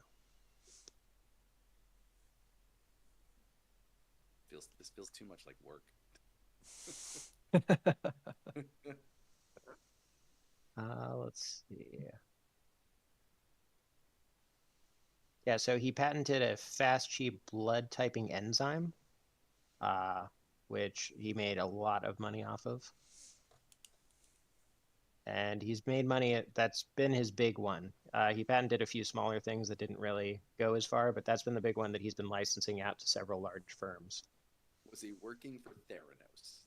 This feels too much like work. Let's see. Yeah, so he patented a fast, cheap blood typing enzyme, which he made a lot of money off of. And he's made money. That's been his big one. He patented a few smaller things that didn't really go as far, but that's been the big one that he's been licensing out to several large firms. Was he working for Theranos?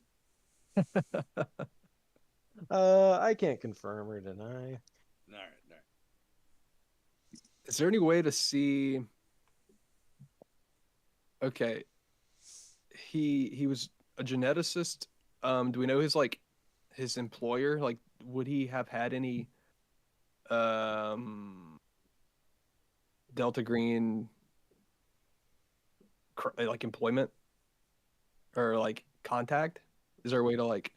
I can't confirm or deny. All right. Is there any way to see? Okay, he was a geneticist. Do we know his employer? Like, would he have had any Delta Green, like employment or like contact? Is there a way to like?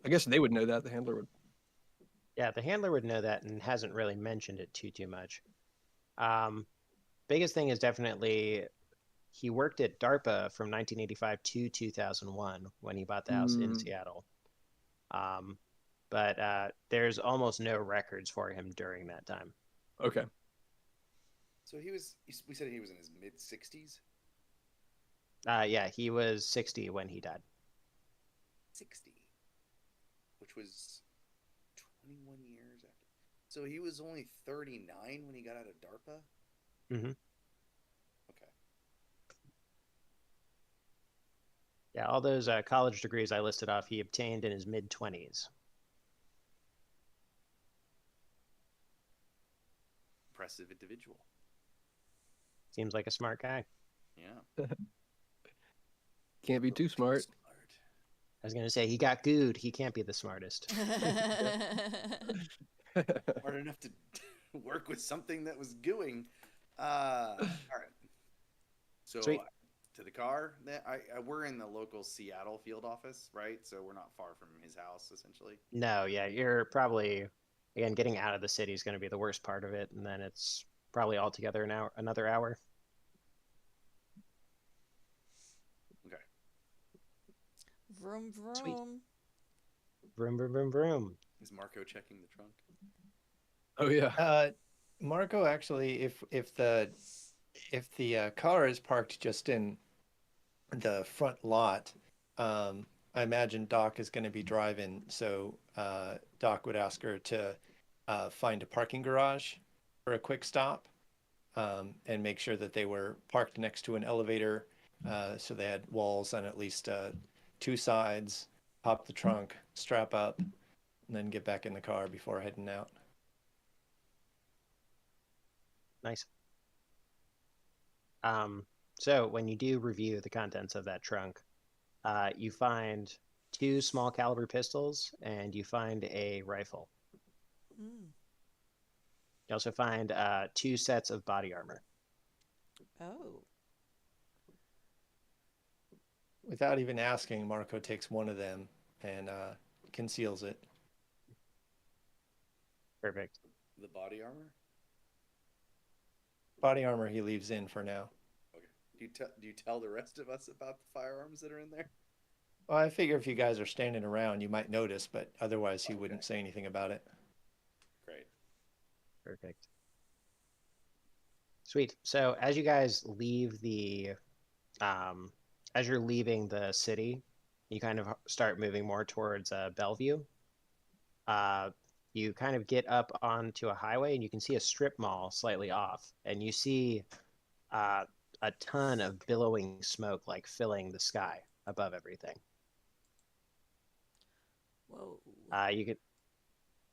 I guess they would know that. The handler would. Yeah, the handler would know that and hasn't really mentioned it too much. Biggest thing is definitely he worked at DARPA from 1985 to 2001 when he bought the house in Seattle. But there's almost no records for him during that time. Okay. So we said he was in his mid 60s? Yeah, he was 60 when he died. 60. Which was 21 years after. So he was only 39 when he got out of DARPA? Mm-hmm. Okay. Yeah, all those college degrees I listed off, he obtained in his mid-20s. Impressive individual. Seems like a smart guy. Yeah. Can't be too smart. I was going to say, he got gooed. He can't be the smartest. Smart enough to work with something that was gooing. All right. So Sweet. To the car. We're in the local Seattle field office, right? So we're not far from his house, essentially. No, yeah, you're probably, again, getting out of the city is going to be the worst part of it, and then it's probably altogether another hour. Okay. Vroom, vroom. Sweet. Vroom, vroom, vroom, vroom. Is Marco checking the trunk? Oh yeah. Marco, actually, if the car is parked just in the front lot, I imagine Doc is going to be driving, so Doc would ask her to find a parking garage for a quick stop, and make sure that they were parked next to an elevator, so they had walls on at least 2 sides. Pop the trunk, strap up, and then get back in the car before heading out. Nice. So when you do review the contents of that trunk, you find 2 small caliber pistols and you find a rifle. Mm. You also find 2 sets of body armor. Oh. Without even asking, Marco takes one of them and conceals it. Perfect. The body armor? Body armor he leaves in for now. Okay. Do you tell the rest of us about the firearms that are in there? Well, I figure if you guys are standing around, you might notice, but otherwise he wouldn't say anything about it. Great. Perfect. Sweet. So as you guys leave as you're leaving the city, you kind of start moving more towards Bellevue. You kind of get up onto a highway and you can see a strip mall slightly off, and you see a ton of billowing smoke like filling the sky above everything. Whoa.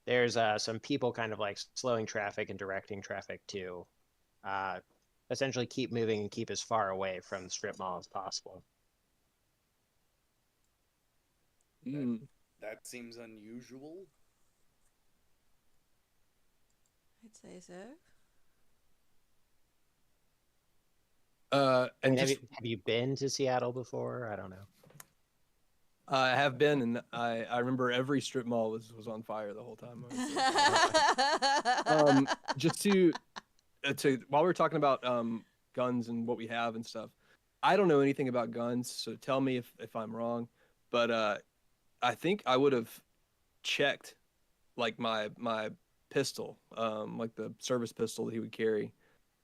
There's some people kind of like slowing traffic and directing traffic to essentially keep moving and keep as far away from the strip mall as possible. That seems unusual. I'd say so. And have you been to Seattle before? I don't know. I have been, and I remember every strip mall was on fire the whole time. Just to while we're talking about guns and what we have and stuff, I don't know anything about guns, so tell me if I'm wrong. But I think I would have checked like my pistol, like the service pistol that he would carry.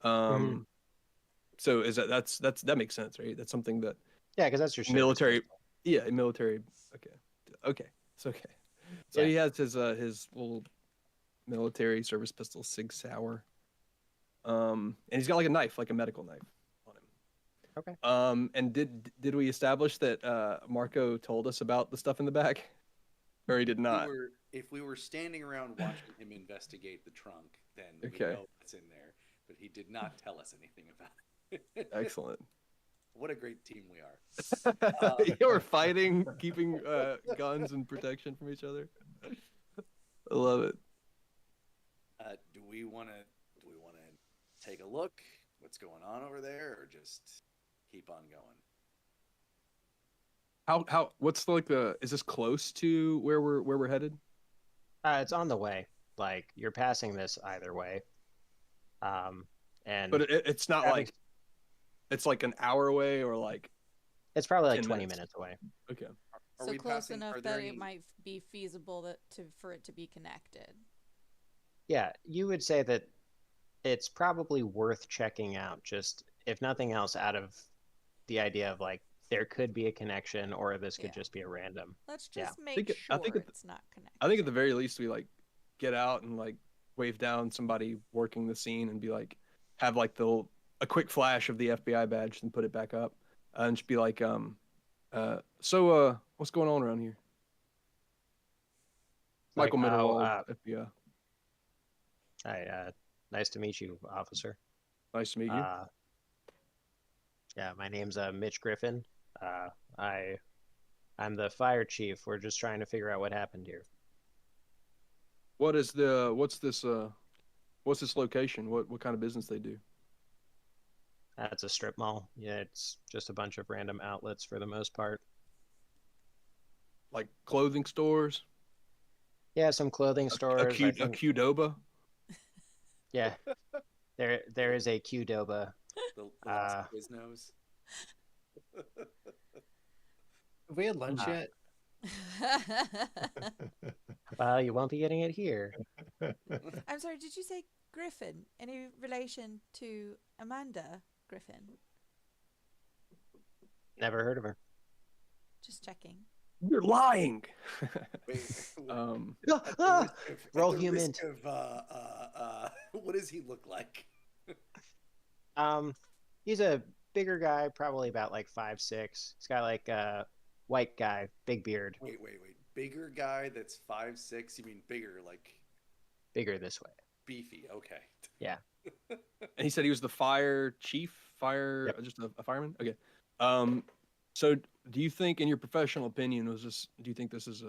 So is that makes sense, right? That's something that because that's your military. pistol. Yeah, military. Okay, it's okay. So he has his little military service pistol, Sig Sauer. And he's got like a knife, like a medical knife on him. Okay. And did we establish that Marco told us about the stuff in the back, or he did not? If we were standing around watching him investigate the trunk, then we know what's in there. But he did not tell us anything about it. Excellent. What a great team we are. You were fighting, keeping guns and protection from each other. I love it. Do we want to take a look? What's going on over there, or just keep on going? How what's like the is this close to where we're headed? It's on the way. Like you're passing this either way. And But it's not having- like it's like an hour away or like it's probably like 10 20 minutes. minutes away. okay. Are So we close passing, enough are there that any, it might be feasible for it to be connected. Yeah, you would say that it's probably worth checking out, just if nothing else, out of the idea of like there could be a connection or this could Yeah. just be a random. Let's Yeah. just make think it- I sure think it's not connected. I think at the very least we like get out and like wave down somebody working the scene and be like have like a quick flash of the FBI badge and put it back up and just be like so what's going on around here? Like, Michael Middle, oh, FBI. Hi, nice to meet you, officer. Nice to meet you. Yeah, my name's Mitch Griffin. I'm the fire chief. We're just trying to figure out what happened here. What's this location? What kind of business they do? That's a strip mall. Yeah, it's just a bunch of random outlets for the most part. Like clothing stores? Yeah, some clothing stores. I A think- Qdoba? Yeah, there is a Qdoba. the last Quiznos? Have we had lunch yet? Well, you won't be getting it here. I'm sorry, did you say Griffin? Any relation to Amanda Griffin? Never heard of her. Just checking. You're lying. Wait, Ah! at Roll the human. risk of, what does he look like? He's a bigger guy, probably about like 5'6". He's got like a white guy, big beard, Wait. Bigger guy that's 5'6"? You mean bigger, like bigger this way. beefy? Okay. And he said he was the fire chief, Yep. just a fireman. Okay. So do you think, in your professional opinion, do you think this is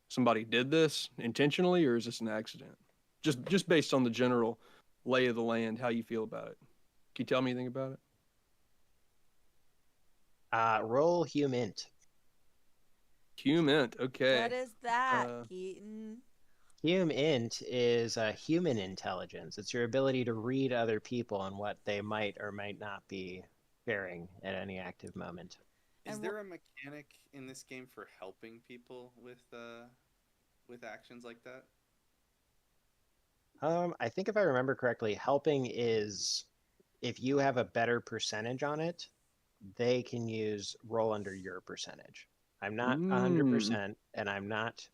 somebody did this intentionally, or is this an accident? Just based on the general lay of the land, how you feel about it. Can you tell me anything about it? Roll humint. Humint. Okay. What is that, Uh, Keaton? Humint is human intelligence. It's your ability to read other people and what they might or might not be sharing at any active moment. Is And there a mechanic in this game for helping people with actions like that? I think if I remember correctly, helping is if you have a better percentage on it, they can use roll under your percentage. I'm not 100%, and I'm not,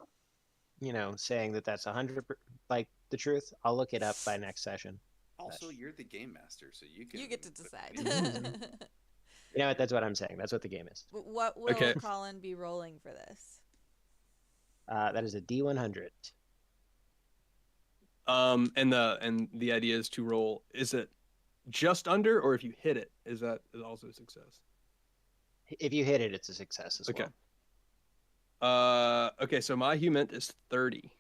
saying that that's 100 like the truth. I'll look it up by next session. Also, you're the game master, so you can. You get to decide. You know what? That's what I'm saying. That's what the game is. What will Okay. Colin be rolling for this? That is a D100. And the idea is to roll. Is it just under, or if you hit it, is also a success? If you hit it, it's a success as Okay. well. Okay. So my humint is 30.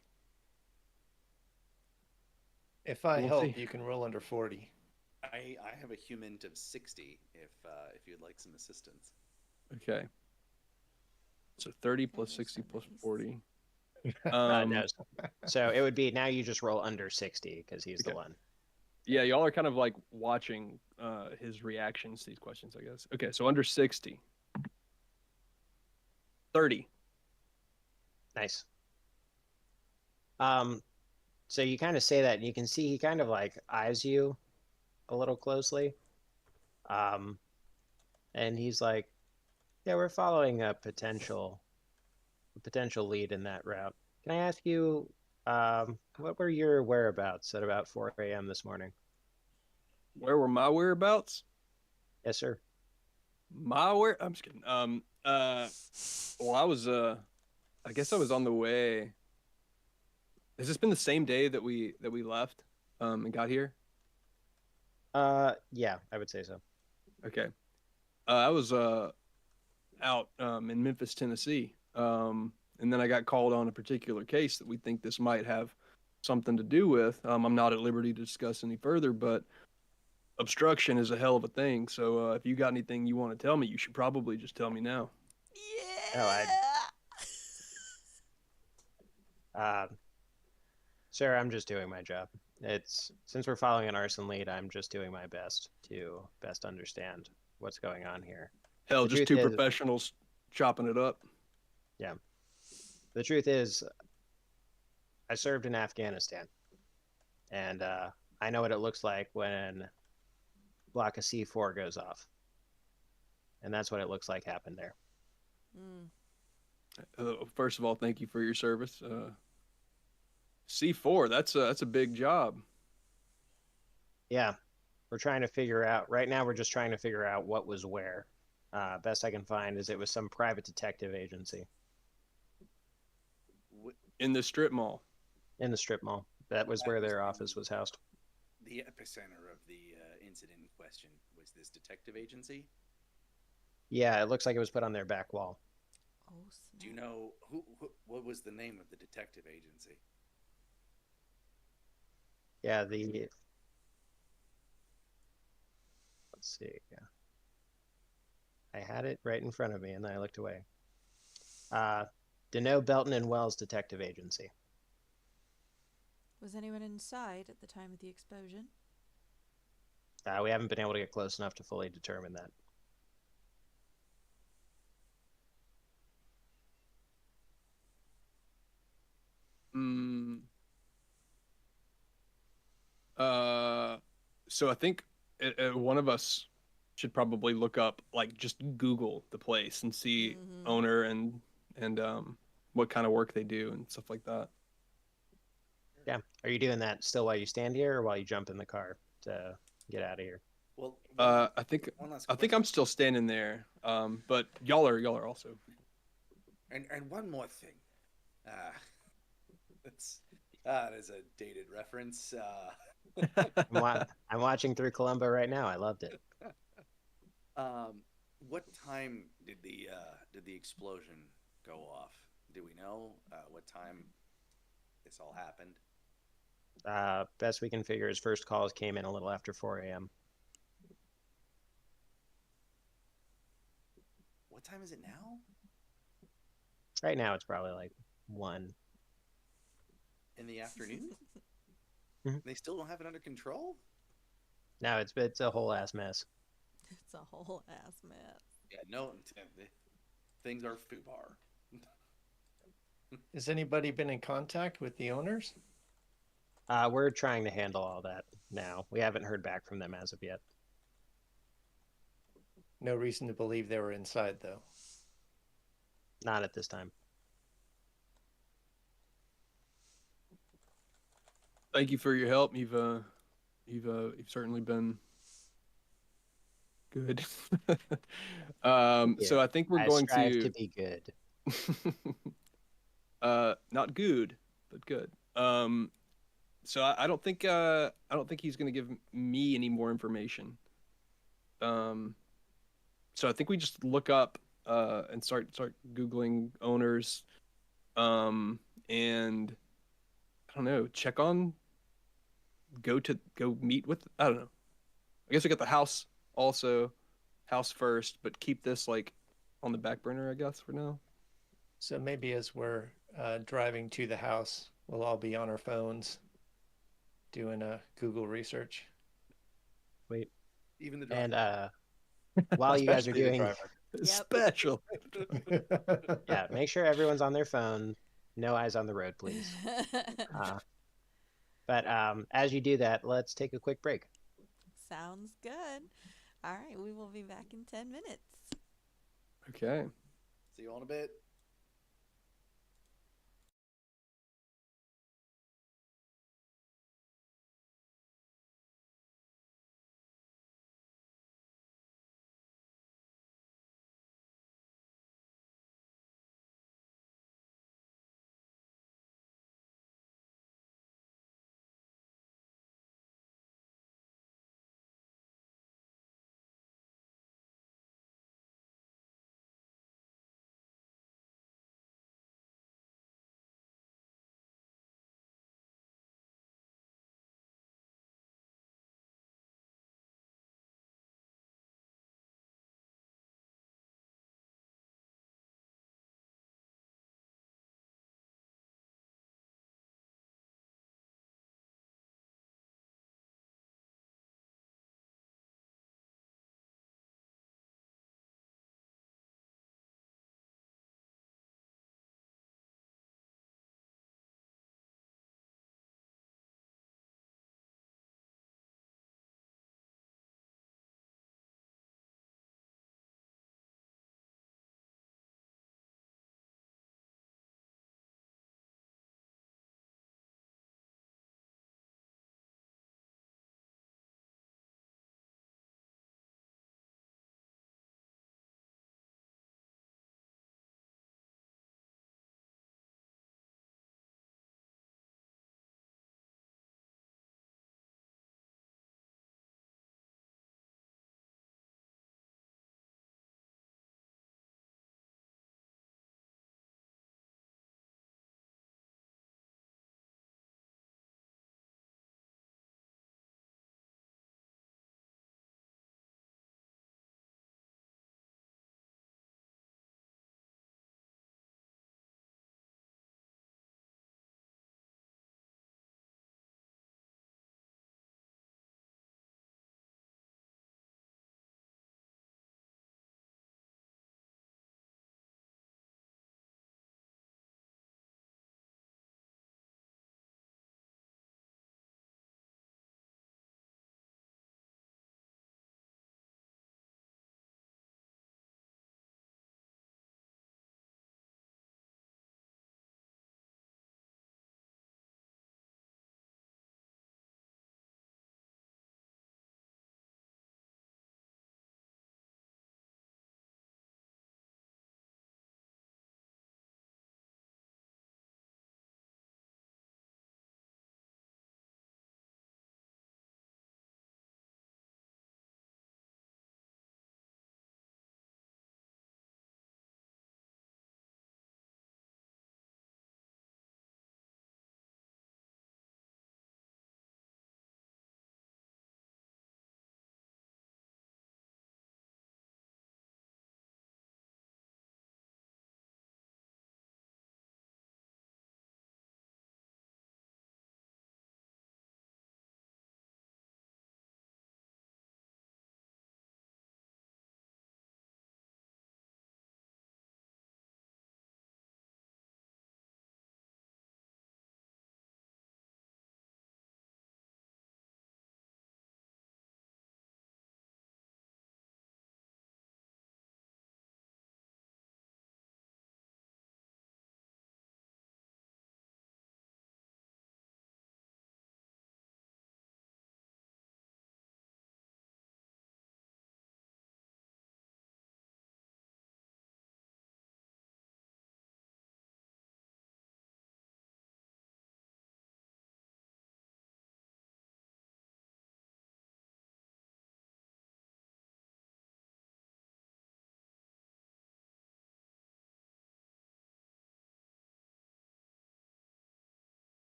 If I We'll help, see. you can roll under 40. I have a human of 60 if you'd like some assistance. Okay. So 30 plus 60 plus 40. No. So it would be now you just roll under 60 because he's the Okay. one. Yeah, y'all are kind of like watching his reactions to these questions, I guess. Okay, so under 60. 30. Nice. So you kind of say that, and you can see he kind of like eyes you a little closely. And he's like, "Yeah, we're following a potential lead in that route. Can I ask you, what were your whereabouts at about 4 a.m. this morning?" Where were my whereabouts? Yes, sir. I'm just kidding. Well, I guess I was on the way. Has this been the same day that we left and got here? Yeah, I would say so. Okay. I was out in Memphis, Tennessee. And then I got called on a particular case that we think this might have something to do with. I'm not at liberty to discuss any further, but obstruction is a hell of a thing. So if you got anything you want to tell me, you should probably just tell me now. Oh, Yeah. Sir, I'm just doing my job. It's since we're following an arson lead, I'm just doing my best to best understand what's going on here. Hell, The just truth two is- professionals chopping it up. The truth is, I served in Afghanistan, and I know what it looks like when block of C4 goes off, and that's what it looks like happened there. First of all, thank you for your service. C4, that's a big job. Yeah, we're trying to figure out. Right now, we're just trying to figure out what was where. Best I can find is it was some private detective agency In the strip mall. in the strip mall. That was where their office was housed. The epicenter of the incident in question was this detective agency. Yeah, it looks like it was put on their back wall. Oh, snap. Do you know what was the name of the detective agency? Yeah, let's see. Yeah. I had it right in front of me, and then I looked away. Deneau Belton and Wells Detective Agency. Was anyone inside at the time of the explosion? We haven't been able to get close enough to fully determine that. So I think one of us should probably look up, like, just Google the place and see owner and what kind of work they do and stuff like that. Yeah. Are you doing that still while you stand here, or while you jump in the car to get out of here? Well, I think I'm still standing there. But y'all are also. And one more thing. That is a dated reference. I'm watching through Columbo right now. I loved it. What time did the explosion go off? Do we know what time this all happened? Best we can figure is first calls came in a little after 4 a.m. What time is it now? Right now, it's probably like 1. In the afternoon? Mhm. They still don't have it under control? No, it's a whole ass mess. It's a whole ass mess. Yeah, no, things are foobar. Has anybody been in contact with the owners? We're trying to handle all that now. We haven't heard back from them as of yet. No reason to believe they were inside, though. Not at this time. Thank you for your help. You've certainly been good. So I think we're going strive to to be good. not good, but good. So I don't think he's going to give me any more information. So I think we just look up and start Googling owners, and I don't know, go meet with, I don't know. I guess we got the house first, but keep this like on the back burner, I guess, for now. So maybe as we're driving to the house, we'll all be on our phones doing a Google research. Wait. Even the driver. And while you guys are Especially the doing, driver. Special. yeah, make sure everyone's on their phone. No eyes on the road, please. But as you do that, let's take a quick break. Sounds good. All right, we will be back in 10 minutes. Okay. See you all in a bit.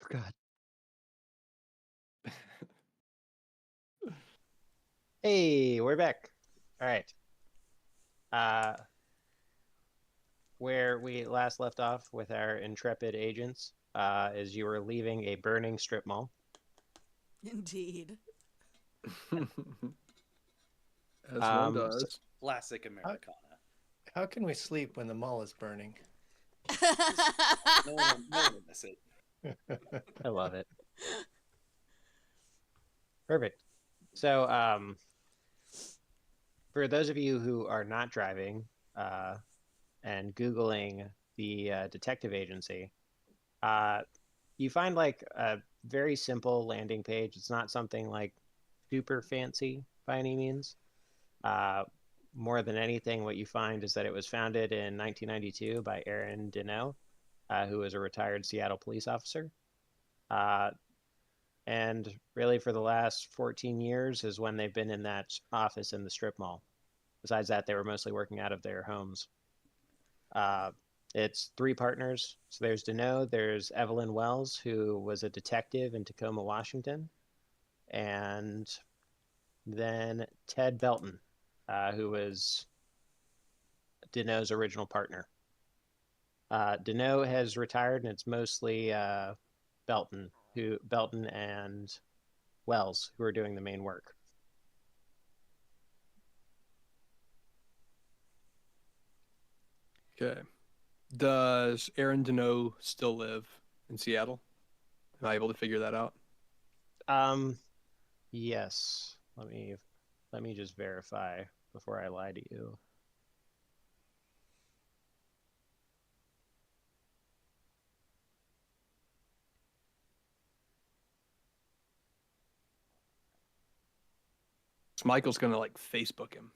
forgot. Hey, we're back. All right. Where we last left off with our intrepid agents is you were leaving a burning strip mall. Indeed. As one So- does. Classic Americana. How can we sleep when the mall is burning? No one will miss it. I love it. Perfect. So, for those of you who are not driving and Googling the detective agency, you find like a very simple landing page. It's not something like super fancy by any means. More than anything, what you find is that it was founded in 1992 by Aaron Deneau, who was a retired Seattle police officer. And really for the last 14 years is when they've been in that office in the strip mall. Besides that, they were mostly working out of their homes. It's three partners. So there's Deneau, there's Evelyn Wells, who was a detective in Tacoma, Washington, and then Ted Belton, who was Deneau's original partner. Deneau has retired, and it's mostly Belton and Wells who are doing the main work. Okay. Does Aaron Deneau still live in Seattle? Am I able to figure that out? Yes. Let me just verify before I lie to you. So Michael's gonna like Facebook him.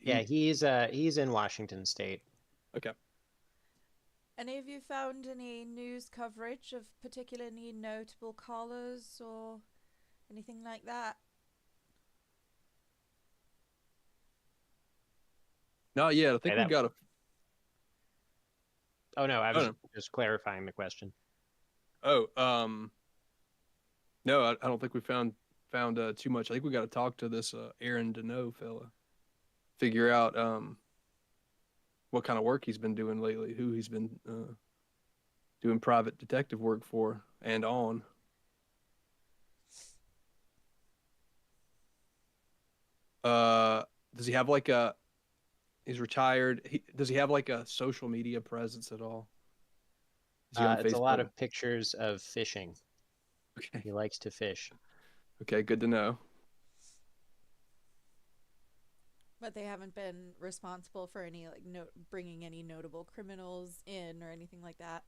Yeah, he's in Washington State. Okay. Any of you found any news coverage of particularly notable callers or anything like that? Not yet. I think Okay, we got a. Oh no, I Oh, was no. just clarifying the question. Oh, no, I don't think we found too much. I think we got to talk to this Aaron Deneau fella, figure out what kind of work he's been doing lately, who he's been doing private detective work for and on. Does he have like a? He's retired. Does he have like a social media presence at all? Is he on It's a lot Facebook? of pictures of fishing. Okay. He likes to fish. Okay, good to know. But they haven't been responsible for any bringing any notable criminals in or anything like that.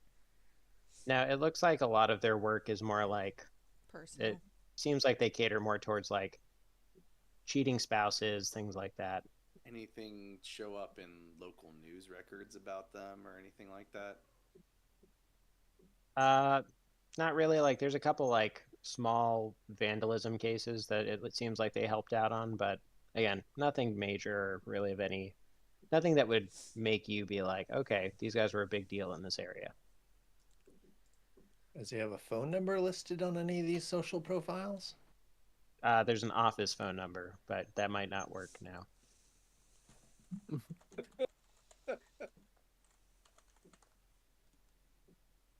Now, it looks like a lot of their work is more like, Personal. it seems like they cater more towards like cheating spouses, things like that. Anything show up in local news records about them or anything like that? Not really. Like, there's a couple like small vandalism cases that it seems like they helped out on, but again, nothing major or really of any, nothing that would make you be like, okay, these guys were a big deal in this area. Does he have a phone number listed on any of these social profiles? There's an office phone number, but that might not work now.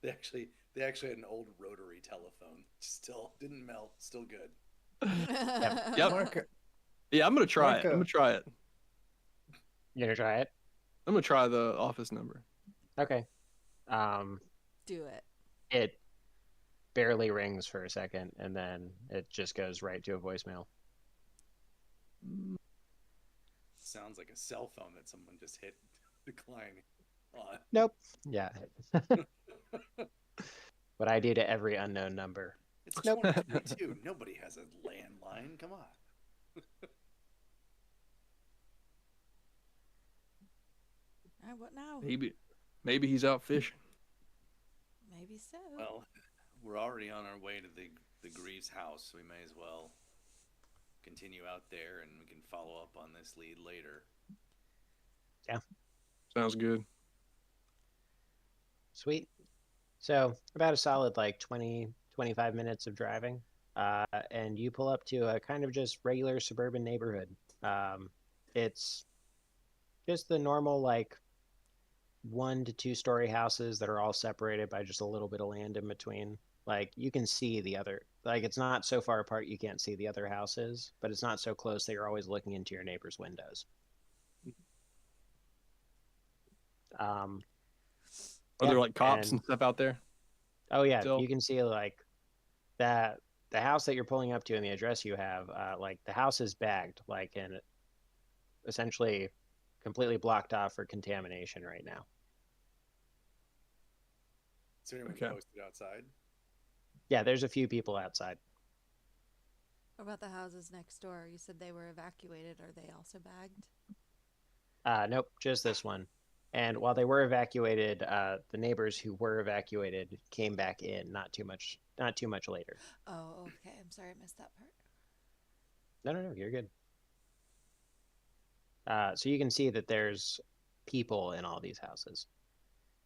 They actually had an old rotary telephone. Still didn't melt. Still good. Yep. Mark, Yeah, I'm gonna try it. I'm Marco. gonna try it. You gonna try it? I'm gonna try the office number. Okay. Do it. It barely rings for a second, and then it just goes right to a voicemail. Sounds like a cell phone that someone just hit decline on. Nope. Yeah. What I do to every unknown number. It's Nope. 2022. Nobody has a landline. Come on. What now? Maybe he's out fishing. Maybe so. Well, we're already on our way to the Greaves house, so we may as well continue out there, and we can follow up on this lead later. Sounds good. Sweet. So about a solid like 20, 25 minutes of driving, and you pull up to a kind of just regular suburban neighborhood. It's just the normal, like, 1 to 2 story houses that are all separated by just a little bit of land in between. Like, you can see the other, like, it's not so far apart you can't see the other houses, but it's not so close that you're always looking into your neighbor's windows. Are there like cops and stuff out there? Oh yeah, still? you can see like that the house that you're pulling up to and the address you have, like the house is bagged, like, and essentially completely blocked off for contamination right now. Is there anyone Okay. posted outside? Yeah, there's a few people outside. What about the houses next door? You said they were evacuated. Are they also bagged? Nope, just this one. And while they were evacuated, the neighbors who were evacuated came back in not too much later. Oh, okay. I'm sorry I missed that part. No, you're good. So you can see that there's people in all these houses.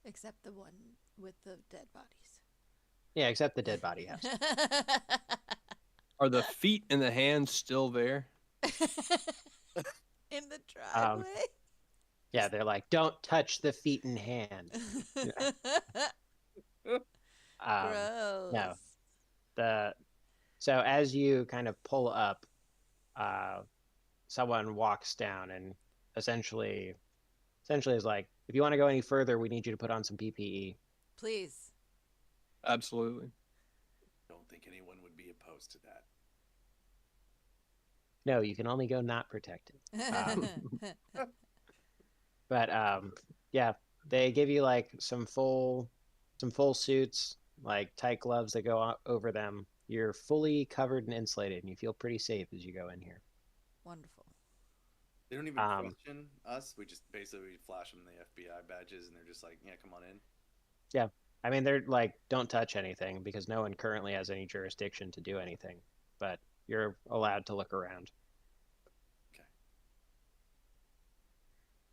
Except the one with the dead bodies. Yeah, except the dead body house. Are the feet and the hands still there? In the driveway? Yeah, they're like, don't touch the feet and hand. Gross. No. So as you kind of pull up, someone walks down and essentially is like, if you want to go any further, we need you to put on some PPE. Please. Absolutely. Don't think anyone would be opposed to that. No, you can only go not protected. But yeah, they give you like some full suits, like tight gloves that go over them. You're fully covered and insulated, and you feel pretty safe as you go in here. Wonderful. They don't even question us. We just basically flash them the FBI badges, and they're just like, "Yeah, come on in." Yeah, I mean, they're like, don't touch anything because no one currently has any jurisdiction to do anything, but you're allowed to look around.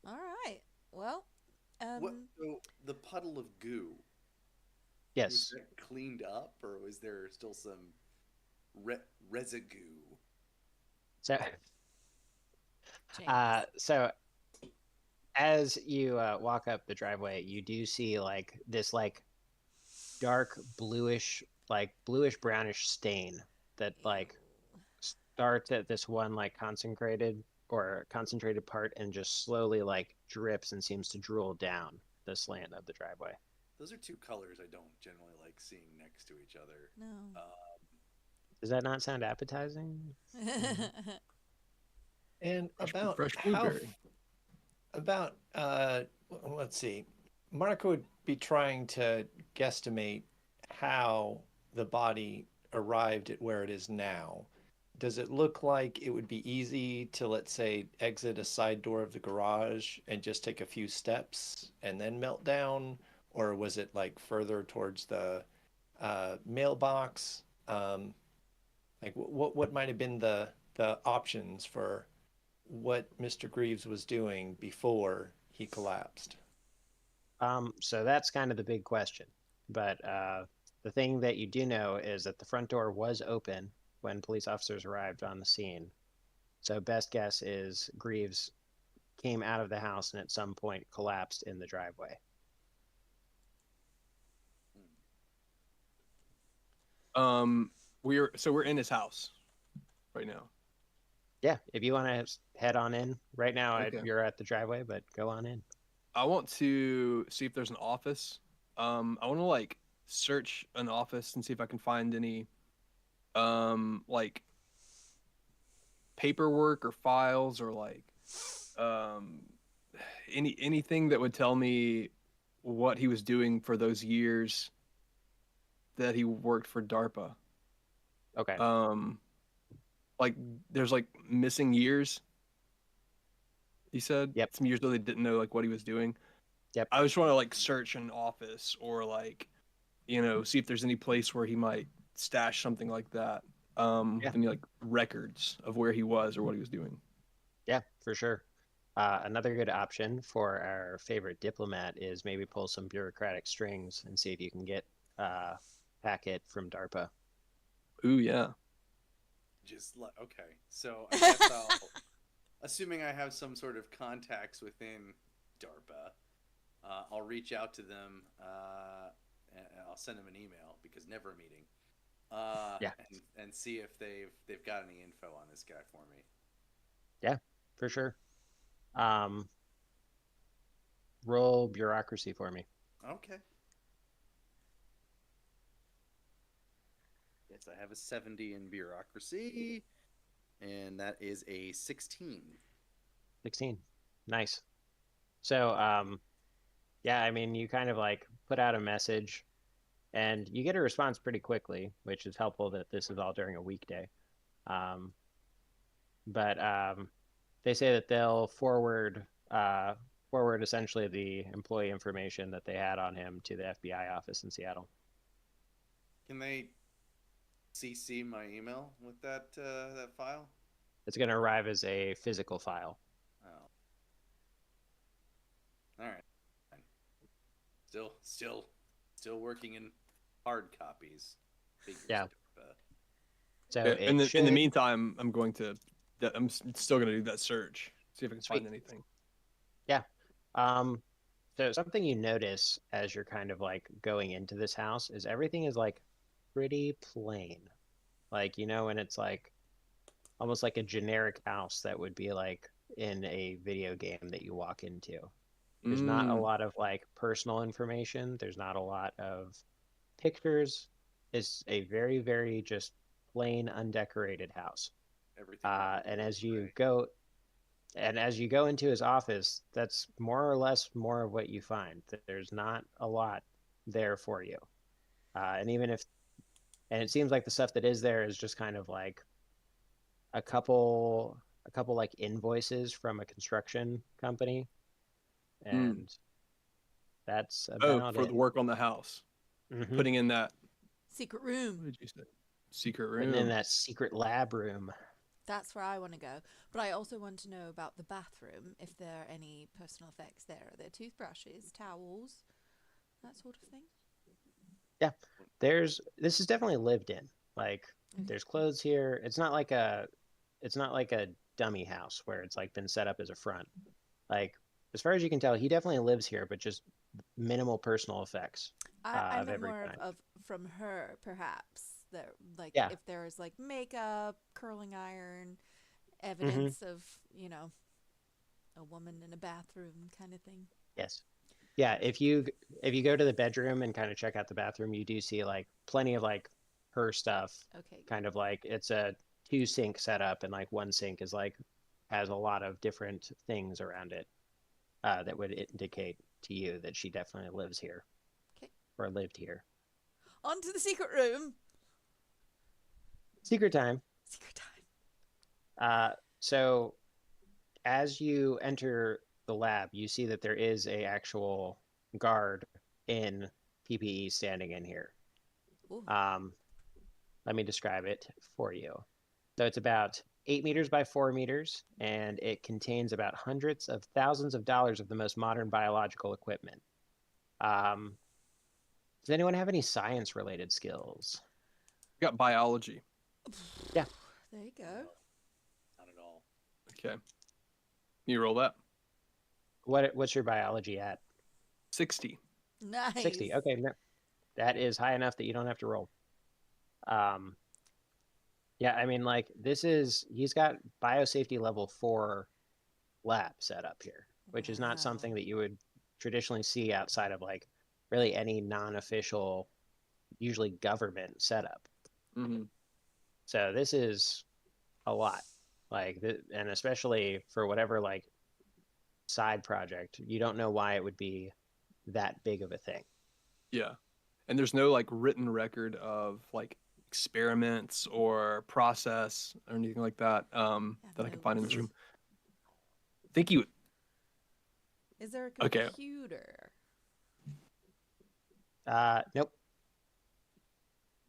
All right. Well, What? So the puddle of goo. Yes. Was that cleaned up, or was there still some residue? So, James. so as you walk up the driveway, you do see like this like dark bluish brownish stain that like starts at this one like concentrated part and just slowly like drips and seems to drool down the slant of the driveway. Those are two colors I don't generally like seeing next to each other. No. Does that not sound appetizing? And about fresh how, blueberry. about let's see, Mark would be trying to guesstimate how the body arrived at where it is now. Does it look like it would be easy to, let's say, exit a side door of the garage and just take a few steps and then melt down? Or was it like further towards the mailbox? Like what might have been the options for what Mr. Greaves was doing before he collapsed? So that's kind of the big question. But the thing that you do know is that the front door was open when police officers arrived on the scene. So best guess is Greaves came out of the house and at some point collapsed in the driveway. We're in his house right now. Yeah, if you want to head on in right now, Okay. you're at the driveway, but go on in. I want to see if there's an office. I want to like search an office and see if I can find any like paperwork or files or like anything that would tell me what he was doing for those years that he worked for DARPA. Okay. Like there's like missing years. He said. Yep. Some years though they didn't know like what he was doing. Yep. I just want to like search an office or like, see if there's any place where he might stash something like that. With any like records of where he was or what he was doing. Yeah, for sure. Another good option for our favorite diplomat is maybe pull some bureaucratic strings and see if you can get packet from DARPA. Ooh, yeah. Okay. So I guess assuming I have some sort of contacts within DARPA, I'll reach out to them, and I'll send them an email because never a meeting. Yeah. And see if they've got any info on this guy for me. Yeah, for sure. Roll bureaucracy for me. Okay. Yes, I have a 70 in bureaucracy, and that is a 16. 16. Nice. So, yeah, I mean, you kind of like put out a message and you get a response pretty quickly, which is helpful that this is all during a weekday. But they say that they'll forward essentially the employee information that they had on him to the FBI office in Seattle. Can they CC my email with that file? It's going to arrive as a physical file. Oh. All right. Still working in hard copies. Figures Yeah. DARPA. So Yeah, in the should... meantime, I'm still gonna do that search. See if I can Sweet. find anything. Yeah. So something you notice as you're kind of like going into this house is everything is like pretty plain. Like, you know, and it's like almost like a generic house that would be like in a video game that you walk into. There's not a lot of like personal information. There's not a lot of pictures. It's a very, very just plain, undecorated house. Everything. And as you go into his office, that's more or less more of what you find. There's not a lot there for you. And it seems like the stuff that is there is just kind of like a couple like invoices from a construction company. And that's about for it. the work on the house. Mm-hmm. Putting in that secret room. What did you say? Secret room. Putting in that secret lab room. That's where I want to go. But I also want to know about the bathroom, if there are any personal effects there. Are there toothbrushes, towels, that sort of thing? Yeah. This is definitely lived in. Like, there's clothes here. It's not like a dummy house where it's like been set up as a front. Like, as far as you can tell, he definitely lives here, but just minimal personal effects. I of meant every more kind. of from her, perhaps. There, like, Yeah. if there is like makeup, curling iron, evidence of, you know, a woman in a bathroom kind of thing. Yes. Yeah, if you go to the bedroom and kind of check out the bathroom, you do see like plenty of like her stuff. Okay. Kind of like it's a 2-sink setup, and like one sink is like has a lot of different things around it that would indicate to you that she definitely lives here. Okay. Or lived here. On to the secret room. Secret time. Secret time. So as you enter the lab, you see that there is a actual guard in PPE standing in here. Ooh. Let me describe it for you. So it's about 8 meters by 4 meters, and it contains about hundreds of thousands of dollars of the most modern biological equipment. Does anyone have any science-related skills? Got biology. Yeah. There you go. Not at all. Okay. You roll that. What's your biology at? 60. Nice. 60. Okay, no, that is high enough that you don't have to roll. Yeah, I mean, like he's got biosafety level 4 lab set up here, which is not something that you would traditionally see outside of like really any non-official, usually government setup. Mm-hmm. So this is a lot, like, and especially for whatever like side project, you don't know why it would be that big of a thing. Yeah, and there's no like written record of like experiments or process or anything like that that I can find in this room. I think you. Is there a computer? Nope.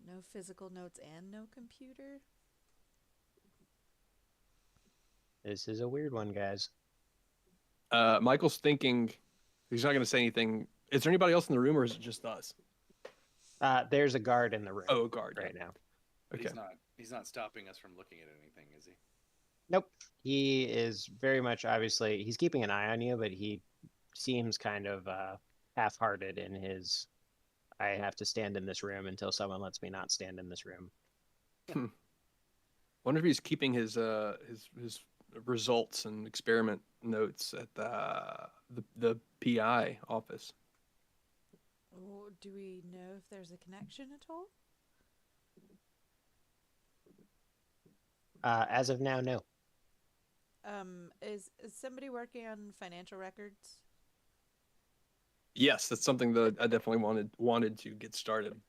No physical notes and no computer? This is a weird one, guys. Michael's thinking he's not going to say anything. Is there anybody else in the room, or is it just us? There's a guard in the room Oh, guard. right now. But Okay. he's not stopping us from looking at anything, is he? Nope. He is very much, obviously, he's keeping an eye on you, but he seems kind of half-hearted in his, I have to stand in this room until someone lets me not stand in this room. Wonder if he's keeping his results and experiment notes at the PI office. Oh, do we know if there's a connection at all? As of now, no. Is somebody working on financial records? Yes, that's something that I definitely wanted to get started.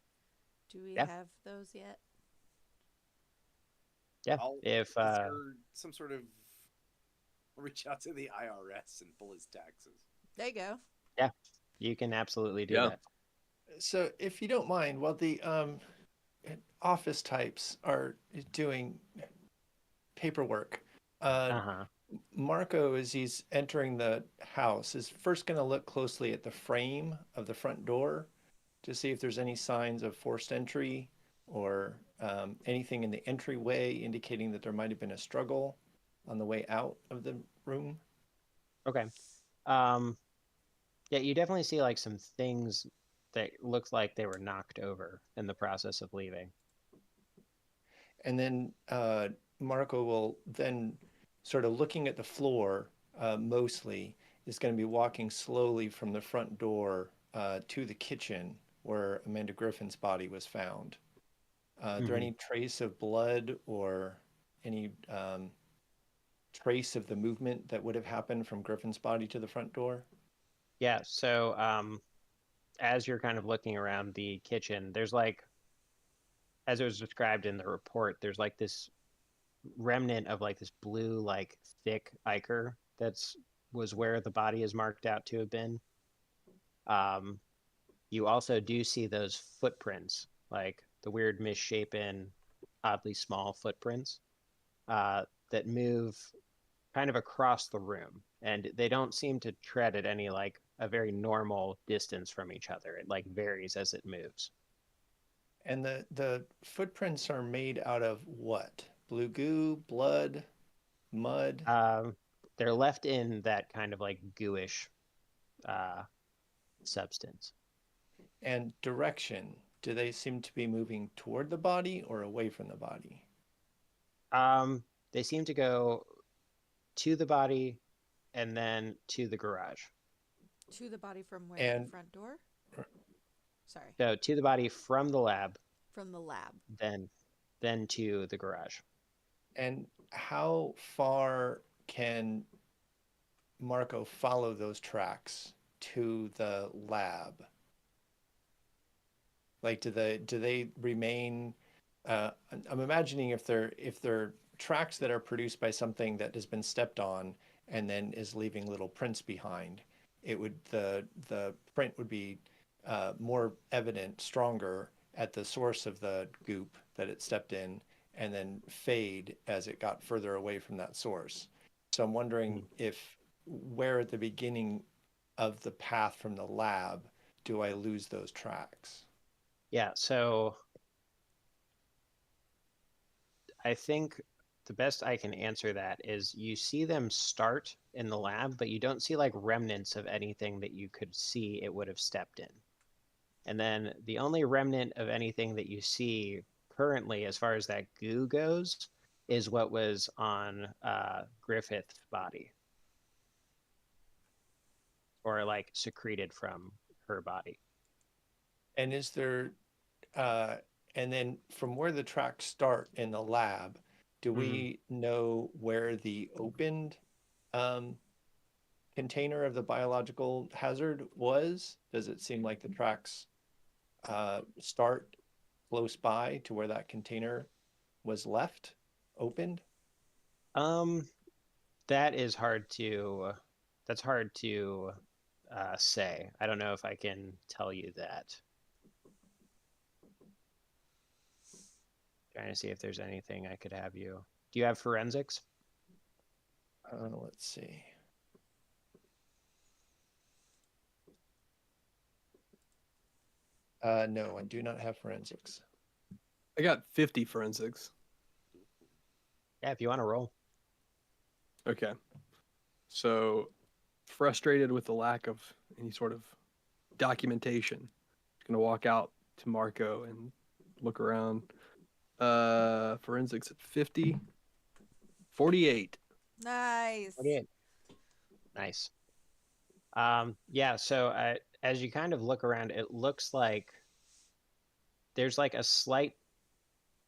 Do we Yeah. have those yet? Yeah. If Is there some sort of reach out to the IRS and pull his taxes? There you go. yeah, you can absolutely do Yeah. that. So, if you don't mind, while the office types are doing paperwork, Uh-huh. Marco, as he's entering the house, is first going to look closely at the frame of the front door to see if there's any signs of forced entry or anything in the entryway indicating that there might have been a struggle on the way out of the room. Okay. Yeah, you definitely see like some things that look like they were knocked over in the process of leaving. And then Marco will then, sort of looking at the floor, mostly, is going to be walking slowly from the front door to the kitchen where Amanda Griffin's body was found. Is there any trace of blood or any trace of the movement that would have happened from Griffin's body to the front door? Yeah, so as you're kind of looking around the kitchen, there's like, as it was described in the report, there's like this remnant of like this blue, like thick ichor was where the body is marked out to have been. You also do see those footprints, like the weird misshapen, oddly small footprints that move kind of across the room, and they don't seem to tread at any like a very normal distance from each other. It like varies as it moves. And the footprints are made out of what? Blue goo, blood, mud? They're left in that kind of like gooish substance. And direction, do they seem to be moving toward the body or away from the body? They seem to go to the body and then to the garage. To the body from where? And the front door? Sorry. So to the body from the lab, From the lab. then to the garage. And how far can Marco follow those tracks to the lab? Like, do they remain? I'm imagining if they're tracks that are produced by something that has been stepped on and then is leaving little prints behind, the print would be more evident, stronger at the source of the goop that it stepped in, and then fade as it got further away from that source. So I'm wondering if where at the beginning of the path from the lab do I lose those tracks? Yeah, so I think the best I can answer that is you see them start in the lab, but you don't see like remnants of anything that you could see it would have stepped in. And then the only remnant of anything that you see currently, as far as that goo goes, is what was on Griffith's body, or like secreted from her body. And is there, and then from where the tracks start in the lab, do we know where the opened container of the biological hazard was? Does it seem like the tracks start close by to where that container was left opened? That is hard to. That's hard to say. I don't know if I can tell you that. Trying to see if there's anything I could have you. Do you have forensics? Let's see. No, I do not have forensics. I got 50 forensics. Yeah, if you want to roll. Okay. So, frustrated with the lack of any sort of documentation, I'm gonna walk out to Marco and look around. Forensics at 50. 48. Nice. 48. Nice. Yeah, so as you kind of look around, it looks like there's like a slight,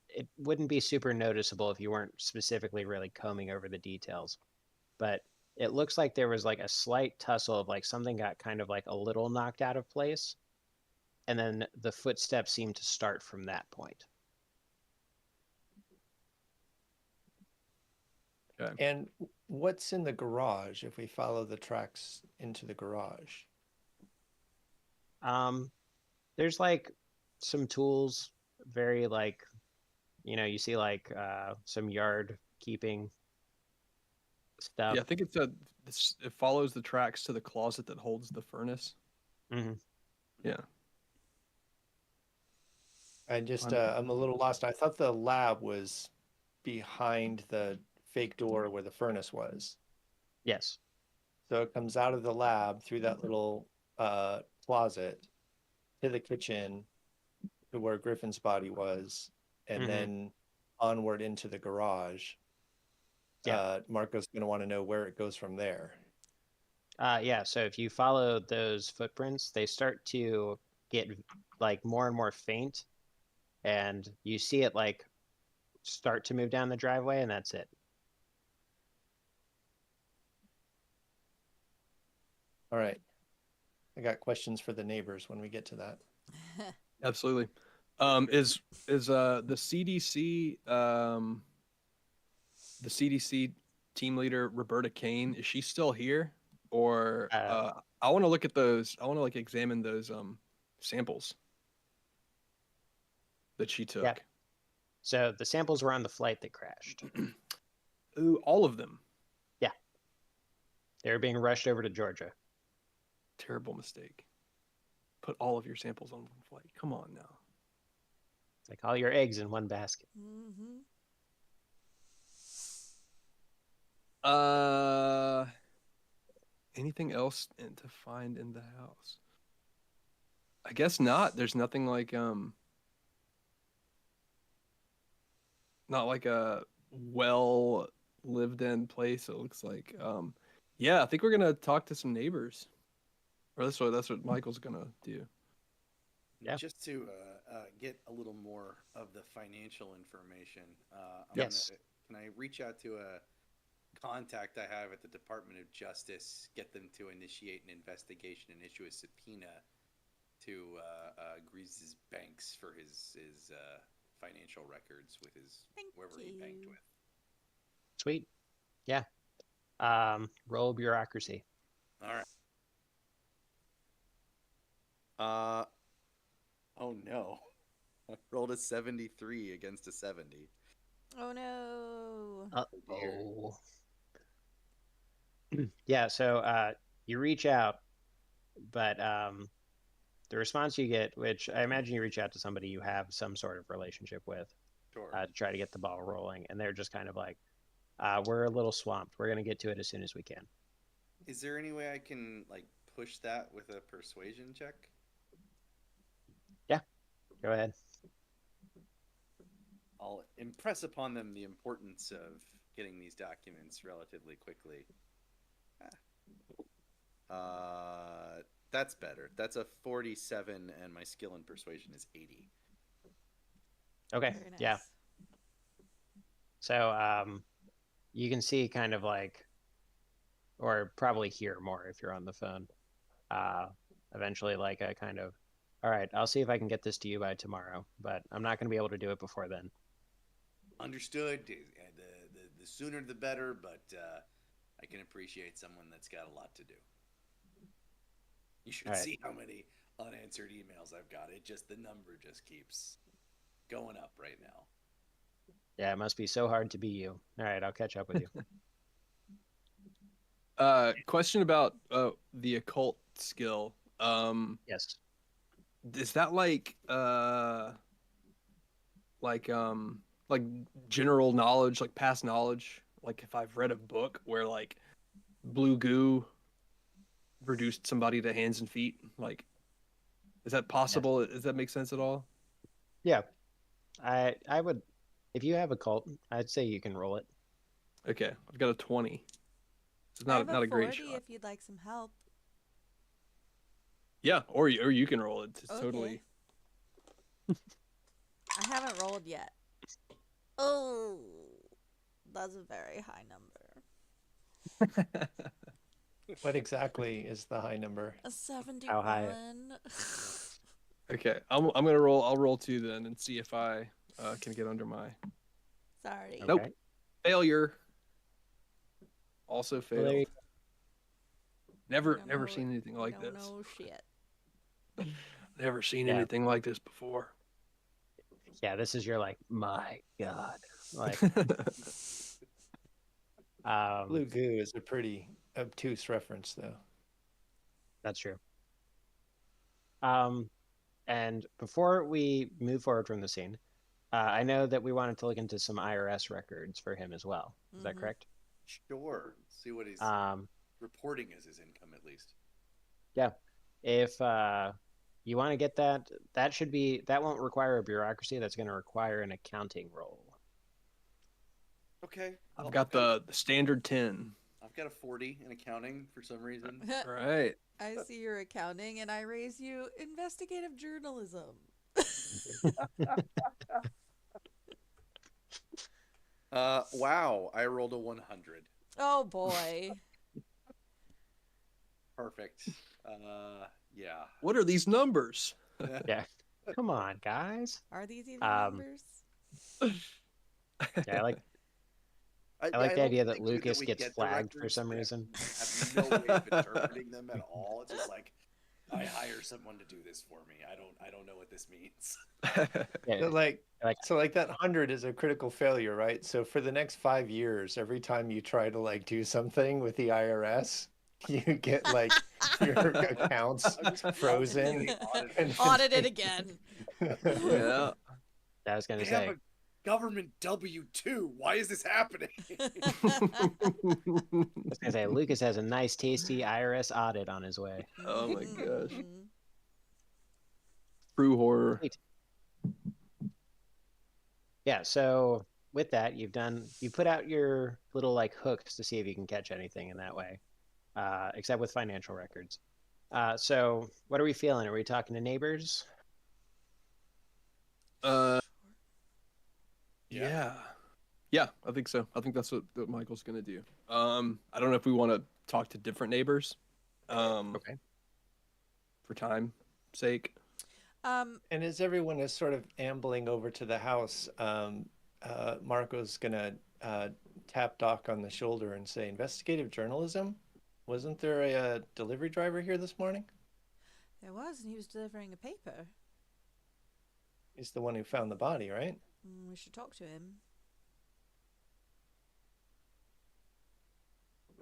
it wouldn't be super noticeable if you weren't specifically really combing over the details, but it looks like there was like a slight tussle of like something got kind of like a little knocked out of place, and then the footsteps seem to start from that point. Okay. And what's in the garage if we follow the tracks into the garage? There's like some tools, very like, you see like some yard keeping stuff. Yeah, I think it follows the tracks to the closet that holds the furnace. Mm-hmm. Yeah. I'm a little lost. I thought the lab was behind the fake door where the furnace was. Yes. So it comes out of the lab through that little closet to the kitchen to where Griffin's body was, and then onward into the garage. Yeah. Marco's going to want to know where it goes from there. Yeah, so if you follow those footprints, they start to get like more and more faint, and you see it like start to move down the driveway, and that's it. All right. I got questions for the neighbors when we get to that. Absolutely. Is the CDC team leader Roberta Kane, is she still here? Or I want to look at those. I want to like examine those samples that she took. Yeah. So the samples were on the flight that crashed. Ooh, all of them. Yeah. They were being rushed over to Georgia. Terrible mistake. Put all of your samples on one flight. Come on now. It's like all your eggs in one basket. Mm-hmm. Anything else to find in the house? I guess not. There's nothing like not like a well lived in place, it looks like. Yeah, I think we're gonna talk to some neighbors. Or that's what Michael's gonna do. Yeah. Just to get a little more of the financial information, Yes. can I reach out to a contact I have at the Department of Justice, get them to initiate an investigation and issue a subpoena to Grease's banks for his financial records with his whoever he banked with. Sweet. Yeah. Roll bureaucracy. All right. Oh no. I rolled a 73 against a 70. Oh no. Uh-oh. Yeah, so you reach out, but the response you get, which I imagine you reach out to somebody you have some sort of relationship with, Sure. to try to get the ball rolling, and they're just kind of like, we're a little swamped. We're going to get to it as soon as we can. Is there any way I can like push that with a persuasion check? Yeah, go ahead. I'll impress upon them the importance of getting these documents relatively quickly. That's better. That's a 47, and my skill in persuasion is 80. Okay, Very nice. yeah. So you can see kind of like, or probably hear more if you're on the phone, eventually like a kind of, all right, I'll see if I can get this to you by tomorrow, but I'm not going to be able to do it before then. Understood. The sooner the better, but I can appreciate someone that's got a lot to do. You should All right. see how many unanswered emails I've got. The number just keeps going up right now. Yeah, it must be so hard to be you. All right, I'll catch up with you. Question about the occult skill. Yes. is that like general knowledge, like past knowledge? Like if I've read a book where like blue goo reduced somebody to hands and feet, like is that possible? Does that make sense at all? Yeah, I would, if you have a cult, I'd say you can roll it. Okay, I've got a 20. It's I have not a a great 40 shot. if you'd like some help. Yeah, or you can roll it. It's Okay. totally. I haven't rolled yet. Oh, that's a very high number. What exactly is the high number? A 71. How high? Okay, I'm gonna roll. I'll roll 2 then and see if I can get under my Sorry. Nope. Okay. failure. Also Well, failed. there you- Never don't never know- seen anything like don't this. know shit. Never seen Yeah. anything like this before. yeah, this is your like, my God. Like, Blue goo is a pretty obtuse reference, though. that's true. And before we move forward from the scene, I know that we wanted to look into some IRS records for him as well. Is that Mhm. correct? Sure. See what he's reporting as his income, at least. Yeah. If you want to get that, that won't require a bureaucracy. That's going to require an accounting role. Okay. I've got the standard 10. I've got a 40 in accounting for some reason. Right. I see your accounting and I raise you investigative journalism. Wow, I rolled a 100. Oh boy. Perfect. Yeah. What are these numbers? Yeah. Come on, guys. Are these even Um, numbers? Yeah, I like the love idea the that thing, too, Lucas we gets get the flagged for records, some but reason. have no way of interpreting them at all. It's just like, I hire someone to do this for me. I don't know what this means. Yeah, So like, like that 100 is a critical failure, right? So for the next 5 years, every time you try to like do something with the IRS, you get like your accounts frozen. and Audited again. Yeah. I was going They to have say. a government W-2. Why is this happening? I was gonna say Lucas has a nice, tasty IRS audit on his way. Oh my gosh. Mhm. True horror. Sweet. Yeah. So with that, you put out your little like hooks to see if you can catch anything in that way, except with financial records. So what are we feeling? Are we talking to neighbors? Yeah. Yeah, I think so. I think that's what Michael's gonna do. I don't know if we want to talk to different neighbors. Okay. For time's sake. Um, And as everyone is sort of ambling over to the house, Marco's gonna tap Doc on the shoulder and say, "Investigative journalism? Wasn't there a delivery driver here this morning? there was, and he was delivering a paper. He's the one who found the body, right?" We should talk to him.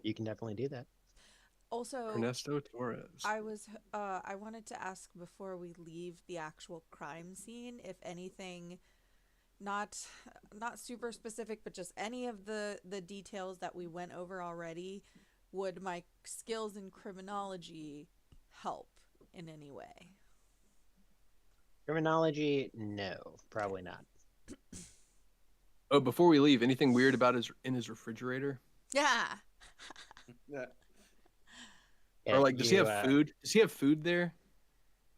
You can definitely do that. Also, Ernesto Torres. I wanted to ask before we leave the actual crime scene if anything, not super specific, but just any of the details that we went over already, would my skills in criminology help in any way? Criminology? No, probably not. Oh, before we leave, anything weird about in his refrigerator? Yeah. Yeah. Yeah, Or like, does he you, have food? Does he have food there?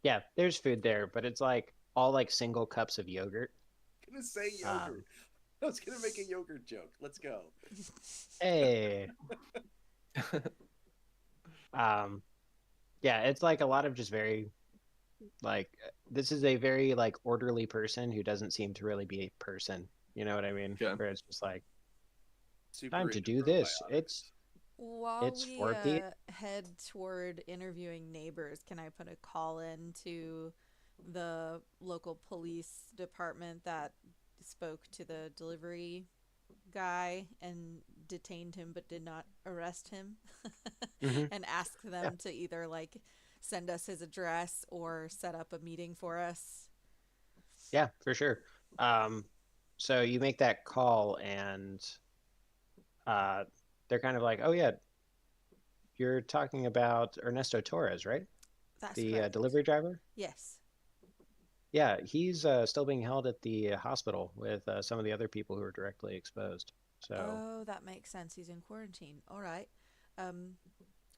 Yeah, there's food there, but it's like all like single cups of yogurt. I'm gonna say yogurt. I was gonna make a yogurt joke. Let's go. Hey. Yeah, it's like a lot of just very like this is a very like orderly person who doesn't seem to really be a person. You know what I mean? Yeah. Where it's just like Super time to into do this. probiotics. While It's we 4 head toward interviewing neighbors, can I put a call in to the local police department that spoke to the delivery guy and detained him but did not arrest him Mhm. and ask them to either like send us his address or set up a meeting for us? Yeah, for sure. So you make that call, and they're kind of like, "Oh yeah, you're talking about Ernesto Torres, right? That's The correct. delivery driver." Yes. Yeah, he's still being held at the hospital with some of the other people who are directly exposed. So Oh, that makes sense. He's in quarantine. All right.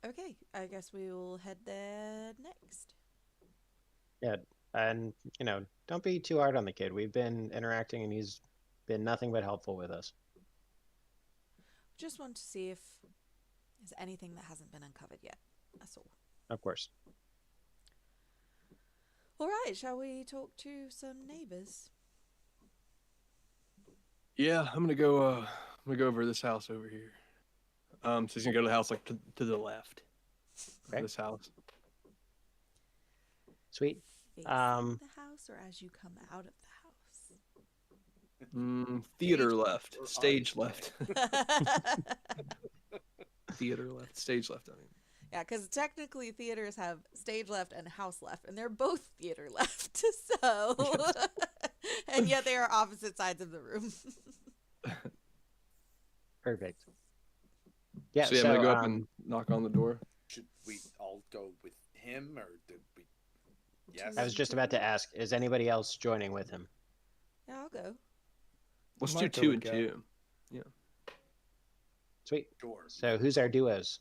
Okay. I guess we will head there next. yeah, and don't be too hard on the kid. We've been interacting, and he's been nothing but helpful with us. Just want to see if there's anything that hasn't been uncovered yet. That's all. Of course. All right. Shall we talk to some neighbors? Yeah, I'm gonna go over to this house over here. So he's gonna go to the house like to the left Okay. of this house. Sweet. Facing the house or as you come out of Theater Stage left, or stage audience left, the house? theater left, stage left. I mean, Yeah, because technically theaters have stage left and house left, and they're both theater left. So, and yet they are opposite sides of the room. Perfect. Yeah. so yeah, I'm gonna go up and knock on the door. Should we all go with him, or did we? Yes. I was just about to ask, is anybody else joining with him? Yeah, I'll go. Let's do Michael 2 would and go. 2. Sweet. Sure. So who's our duos?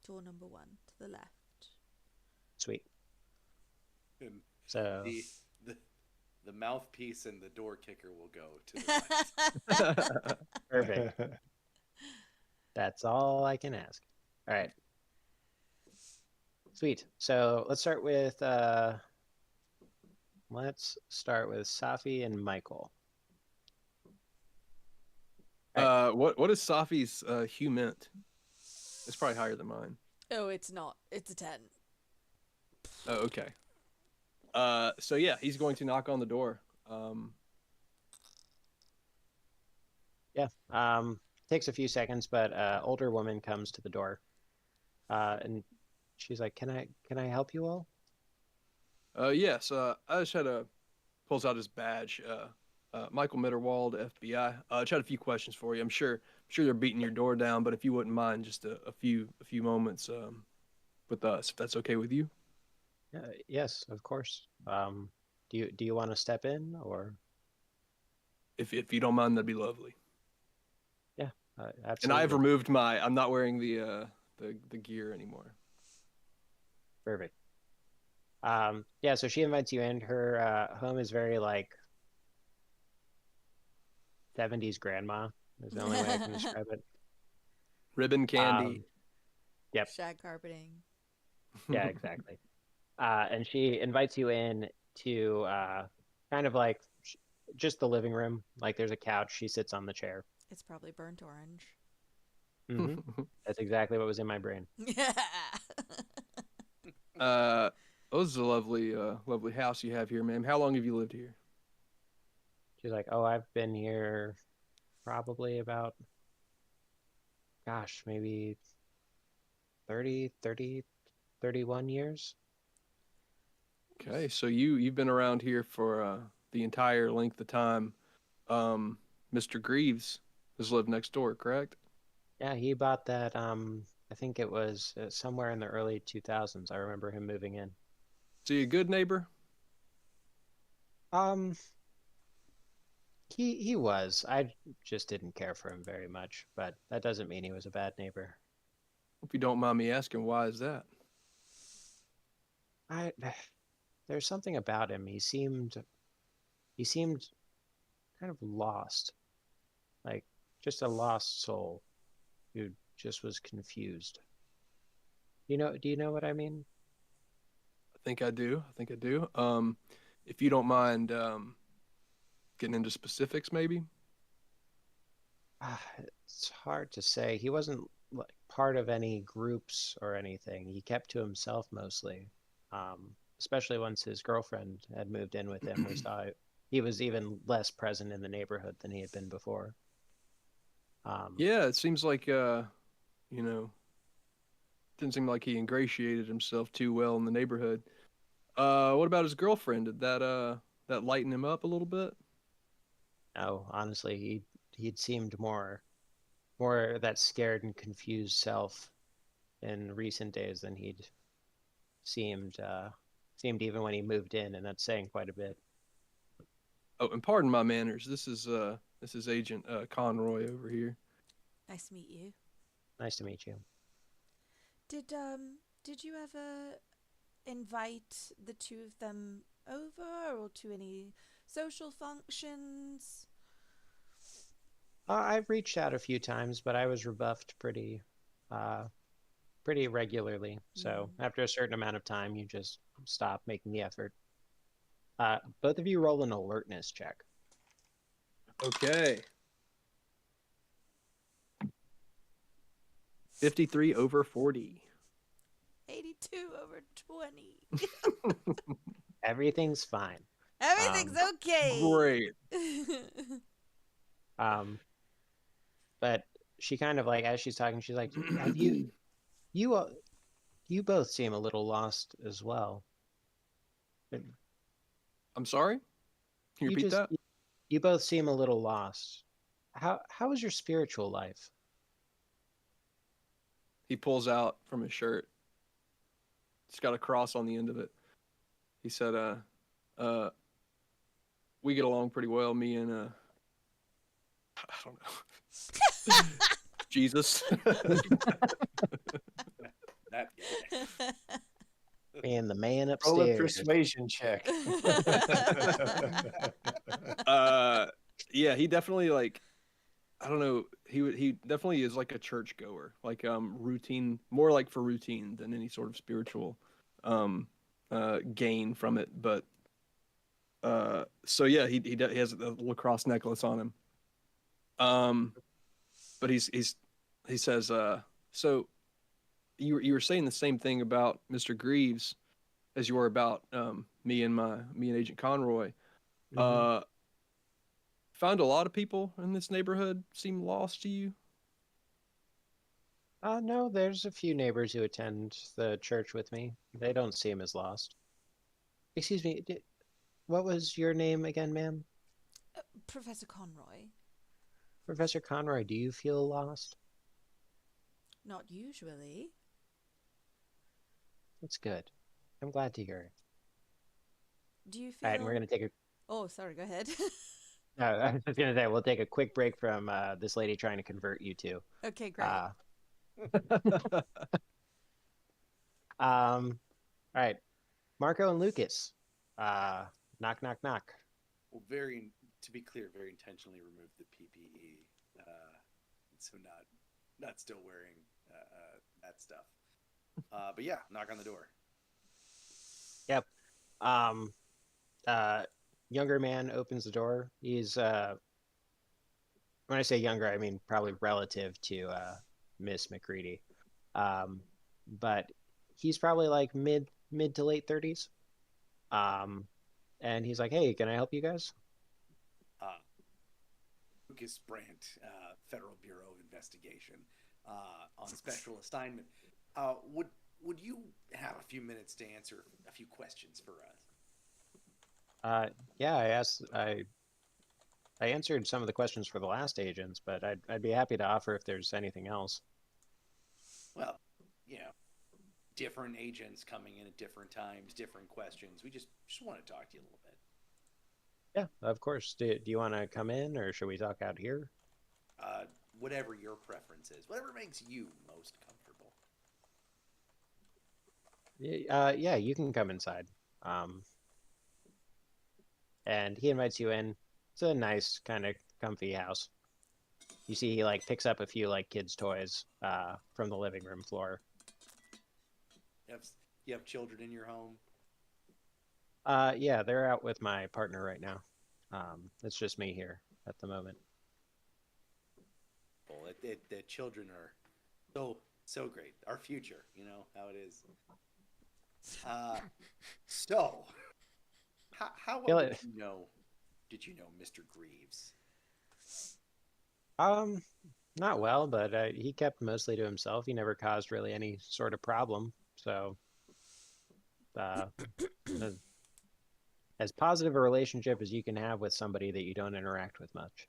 Door number 1 to the left. Sweet. And So the mouthpiece and the door kicker will go to the left. perfect. That's all I can ask. All right. Sweet. So let's start with Safi and Michael. What is Safi's hue mint? It's probably higher than mine. Oh, it's not. It's a 10. Oh, okay. So yeah, he's going to knock on the door. Yeah. Takes a few seconds, but older woman comes to the door, and she's like, "Can I help you all?" Yes. I just had pulls out his badge. Michael Mitterwald, FBI. I just had a few questions for you. I'm sure they're beating your door down, but if you wouldn't mind, just a few moments with us, if that's okay with you. Yes, of course. Do you want to step in, or? If you don't mind, that'd be lovely. Yeah, absolutely. And I've removed I'm not wearing the gear anymore. Perfect. Yeah, so she invites you in. Her home is very like 70s grandma is the only way I can describe it. Ribbon candy. Yep. Shag carpeting. Yeah, exactly. And she invites you in to kind of like just the living room. Like there's a couch. She sits on the chair. It's probably burnt orange. Mm-hmm. That's exactly what was in my brain. Yeah. This is a lovely house you have here, ma'am. How long have you lived here? She's like, "Oh, I've been here probably about, gosh, maybe 31 years." Okay, so you've been around here for the entire length of time. Mr. Greaves has lived next door, correct? Yeah, he bought that. I think it was somewhere in the early 2000s. I remember him moving in. Is he a good neighbor? He was. I just didn't care for him very much, but that doesn't mean he was a bad neighbor. If you don't mind me asking, why is that? There's something about him. He seemed kind of lost, like just a lost soul who just was confused. Do you know what I mean? I think I do. If you don't mind getting into specifics, maybe. It's hard to say. He wasn't like part of any groups or anything. He kept to himself mostly. Especially once his girlfriend had moved in with him, we saw he was even less present in the neighborhood than he had been before. Yeah, it seems like didn't seem like he ingratiated himself too well in the neighborhood. What about his girlfriend? Did that lighten him up a little bit? No, honestly, he'd seemed more that scared and confused self in recent days than he'd seemed even when he moved in, and that's saying quite a bit. Oh, and pardon my manners. This is Agent Conroy over here. Nice to meet you. Nice to meet you. Did you ever invite the two of them over or to any social functions? I've reached out a few times, but I was rebuffed pretty regularly. So after a certain amount of time, you just stop making the effort. Both of you roll an alertness check. Okay. 53 over 40. 82 over 20. Everything's fine. Everything's okay. Great. But she kind of like, as she's talking, she's like, have you both seem a little lost as well. I'm sorry? Can you repeat that? You both seem a little lost. How is your spiritual life? He pulls out from his shirt. It's got a cross on the end of it. He said, we get along pretty well, me and I don't know. Jesus. That And the man Roll a upstairs. persuasion check. Yeah, he definitely like, I don't know. He definitely is like a church goer, like routine, more like for routine than any sort of spiritual gain from it. But so yeah, he has a lacrosse necklace on him. But he says, so you were saying the same thing about Mr. Greaves as you were about me and Agent Conroy. Mhm. Found a lot of people in this neighborhood seem lost to you. No, there's a few neighbors who attend the church with me. They don't seem as lost. Excuse me, what was your name again, ma'am? Professor Conroy. Professor Conroy, do you feel lost? Not usually. That's good. I'm glad to hear it. Do you feel... All right, and we're going to take a... Oh, sorry, go ahead. I was going to say, we'll take a quick break from this lady trying to convert you two. Okay, great. All right. Marco and Lucas. Knock, knock, knock. Well, to be clear, very intentionally removed the PPE, so not still wearing that stuff. But yeah, knock on the door. Yep. Younger man opens the door. He's when I say younger, I mean probably relative to Miss McCready. But he's probably like mid to late 30s. And he's like, "Hey, can I help you guys?" Lucas Brandt, Federal Bureau of Investigation, on special assignment. Would you have a few minutes to answer a few questions for us? Yeah, I answered some of the questions for the last agents, but I'd be happy to offer if there's anything else. Well, different agents coming in at different times, different questions. We just want to talk to you a little bit. Yeah, of course. Do you want to come in, or should we talk out here? Whatever your preference is, whatever makes you most comfortable. Yeah, you can come inside. And he invites you in. It's a nice, kind of comfy house. You see, he like picks up a few like kids' toys from the living room floor. You have children in your home? Yeah, they're out with my partner right now. It's just me here at the moment. Well, the children are so great. Our future, you know how it is. So, how well did you know Mr. Greaves? Not well, but he kept mostly to himself. He never caused really any sort of problem. So, uh, as, as positive a relationship as you can have with somebody that you don't interact with much.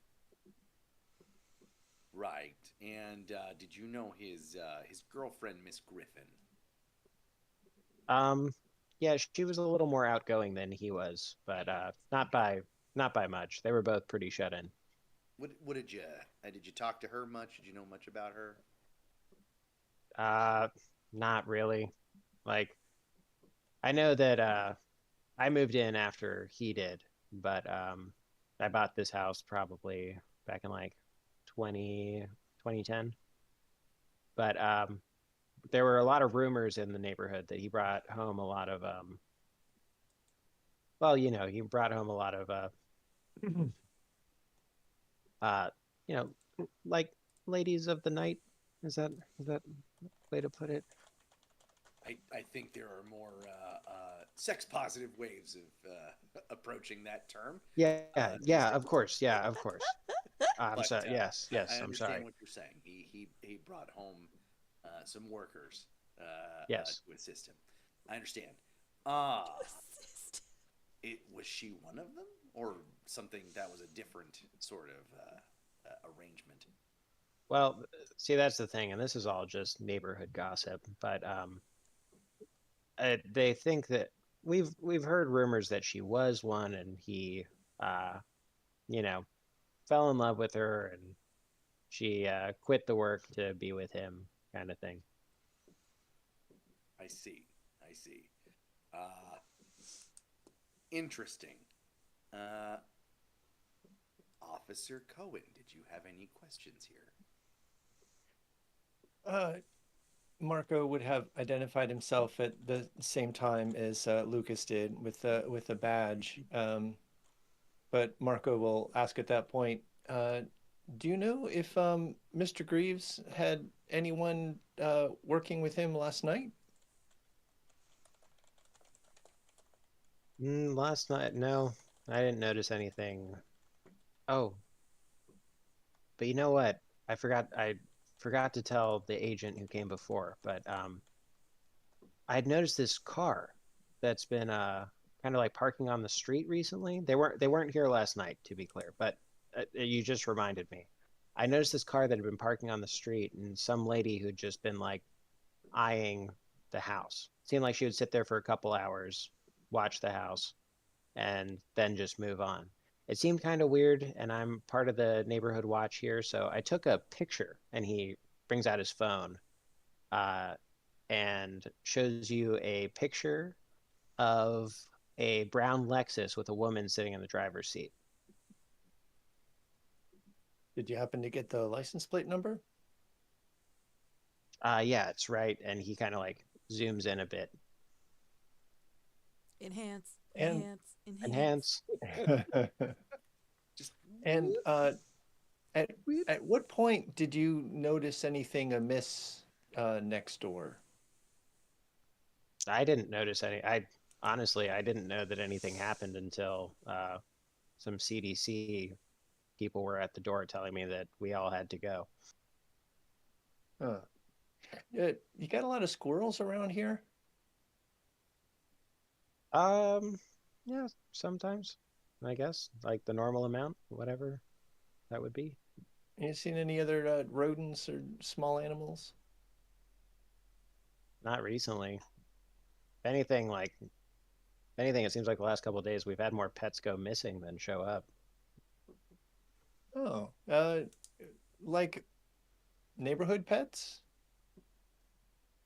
Right. And did you know his girlfriend, Miss Griffin? Um, yeah, she was a little more outgoing than he was, but not by much. They were both pretty shut in. What did you talk to her much? Did you know much about her? Uh, Not really. Like I know that I moved in after he did, but I bought this house probably back in like 2010. But there were a lot of rumors in the neighborhood that he brought home a lot of well, he brought home a lot of uh, you know, like ladies of the night. Is that way to put it? I think there are more sex positive ways of approaching that term. Yeah, These yeah, of course, yeah, of course. I'm But sorry. Yes, I yes, I'm understand sorry. what you're saying. He brought home some workers Yes. to assist him. I understand. Ah, Assist. it was she one of them, or something that was a different sort of arrangement? Well, see, that's the thing, and this is all just neighborhood gossip, but they think that we've heard rumors that she was one, and he, uh, you know, fell in love with her, and she quit the work to be with him, kind of thing. I see. I see. Uh, Interesting. Uh, Officer Cohen, did you have any questions here? Uh, Marco would have identified himself at the same time as Lucas did with a badge. But Marco will ask at that point, do you know if Mr. Greaves had anyone working with him last night? Last night, no, I didn't notice anything. Oh, but you know what? I forgot to tell the agent who came before, but I had noticed this car that's been kind of like parking on the street recently. They weren't here last night, to be clear, but you just reminded me. I noticed this car that had been parking on the street, and some lady who'd just been like eyeing the house. Seemed like she would sit there for a couple hours, watch the house, and then just move on. It seemed kind of weird, and I'm part of the neighborhood watch here, so I took a picture, and he brings out his phone uh, and shows you a picture of a brown Lexus with a woman sitting in the driver's seat. Did you happen to get the license plate number? Yeah, it's right, and he kind of like zooms in a bit. Enhance, And enhance, enhance. Enhance. Just and at at what point did you notice anything amiss next door? I didn't notice any. I honestly, I didn't know that anything happened until some CDC people were at the door telling me that we all had to go. Huh. You got a lot of squirrels around here? Um, yeah, sometimes, I guess, like the normal amount, whatever that would be. You seen any other rodents or small animals? Not recently. If anything, it seems like the last couple of days we've had more pets go missing than show up. Oh, like neighborhood pets?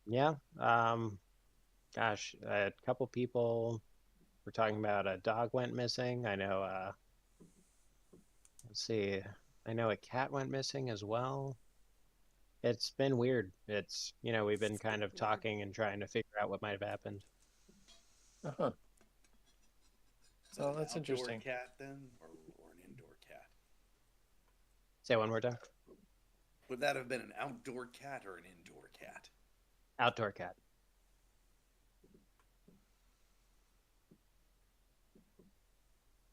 Yeah. Gosh, a couple people were talking about a dog went missing. I know. Let's see. I know a cat went missing as well. It's been weird. We've been kind of talking and trying to figure out what might have happened. Uh-huh. is that Oh, an that's outdoor interesting. cat then, or an indoor cat? Say one more time. Would that have been an outdoor cat or an indoor cat? Outdoor cat.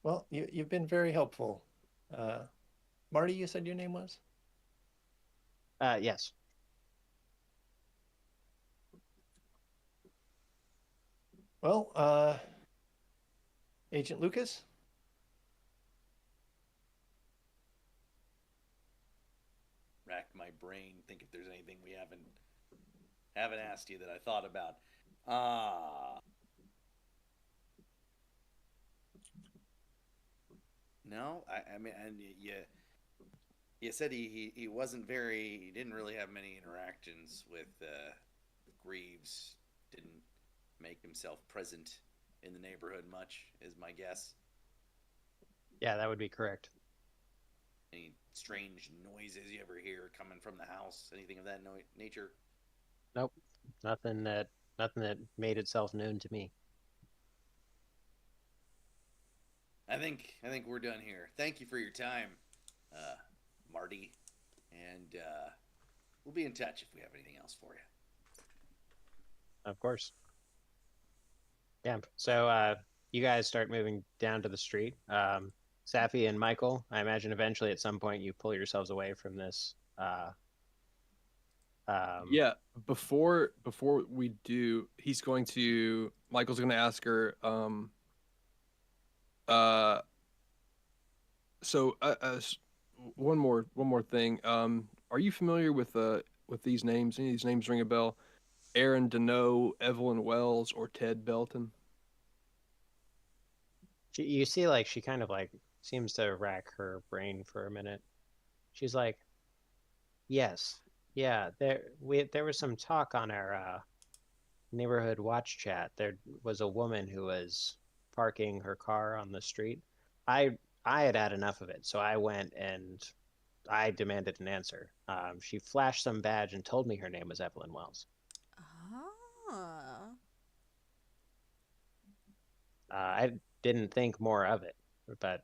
Well, you've been very helpful. Uh, Marty, you said your name was? Yes. Well, Agent Lucas? Rack my brain, think if there's anything we haven't asked you that I thought about. Ah, no, I mean, and you said he wasn't very, he didn't really have many interactions with Greaves. Didn't make himself present in the neighborhood much, is my guess. Yeah, that would be correct. Any strange noises you ever hear coming from the house? Anything of that nature? Nope. Nothing that made itself known to me. I think we're done here. Thank you for your time, uh, Marty, and we'll be in touch if we have anything else for you. Of course. Yeah. So you guys start moving down to the street. Safi and Michael, I imagine eventually at some point you pull yourselves away from this. Yeah, before we do, Michael's going to ask her. Uh, so one more thing. Are you familiar with these names? Any of these names ring a bell? Aaron Deneau, Evelyn Wells, or Ted Belton? You see, like she kind of like seems to rack her brain for a minute. She's like, "Yes, yeah. There was some talk on our neighborhood watch chat. There was a woman who was parking her car on the street. I had had enough of it, so I went and I demanded an answer. She flashed some badge and told me her name was Evelyn Wells. Ah. I didn't think more of it, but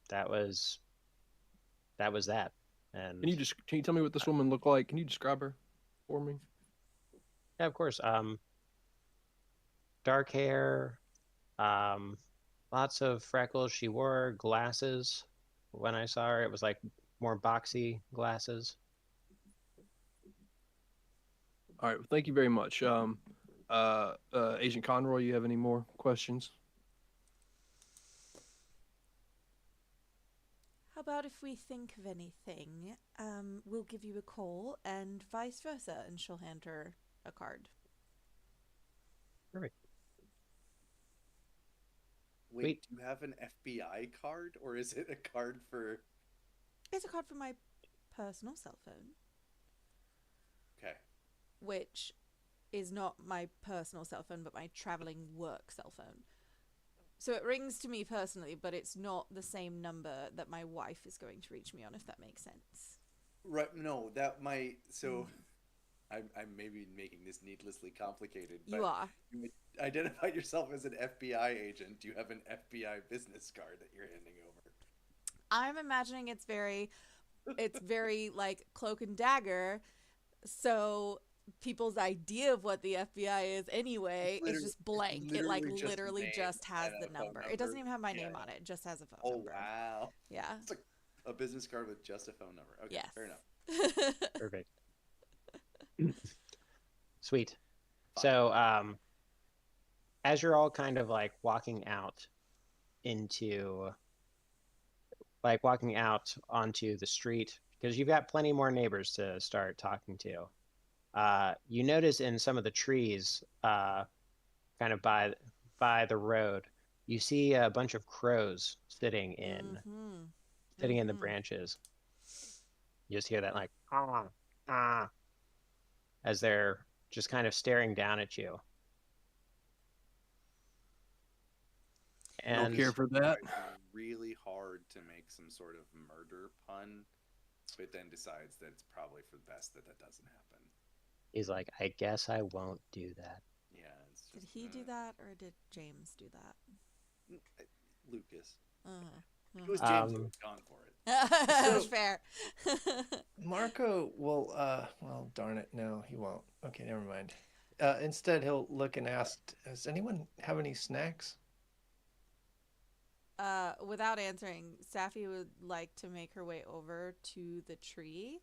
that was that. And Can you tell me what this woman looked like? Can you describe her for me? yeah, of course. Dark hair, lots of freckles. She wore glasses. When I saw her, it was like more boxy glasses. All right, well, thank you very much. Agent Conroy, you have any more questions? How about if we think of anything, we'll give you a call and vice versa, and she'll hand her a card. Perfect. Wait, Wait. do you have an FBI card, or is it a card for? It's a card for my personal cell phone, Okay. which is not my personal cell phone, but my traveling work cell phone. So it rings to me personally, but it's not the same number that my wife is going to reach me on, if that makes sense. Right. No, that might. So, I'm maybe making this needlessly complicated. But You are. you identified yourself as an FBI agent. Do you have an FBI business card that you're handing over? I'm imagining it's very like Cloak and Dagger. So people's idea of what the FBI is anyway is just blank. It like literally just has the number. It doesn't even have my name on it. It just has a phone number. Oh wow. Yeah. It's like a business card with just a phone number. Okay, Yes. fair enough. Perfect. Sweet. So, as you're all kind of like walking out onto the street, because you've got plenty more neighbors to start talking to, you notice in some of the trees, kind of by the road, you see a bunch of crows sitting in the branches. You just hear that like as they're just kind of staring down at you. And don't care for that. Really hard to make some sort of murder pun, but then decides that it's probably for the best that doesn't happen. He's like, I guess I won't do that. Yeah. It's just, Did he do that, or did James do that? Lucas. Uh-huh. It was James who was gone for it. That's fair. Marco will, well, darn it, no, he won't. Okay, never mind. Instead, he'll look and ask, does anyone have any snacks? Without answering, Safi would like to make her way over to the tree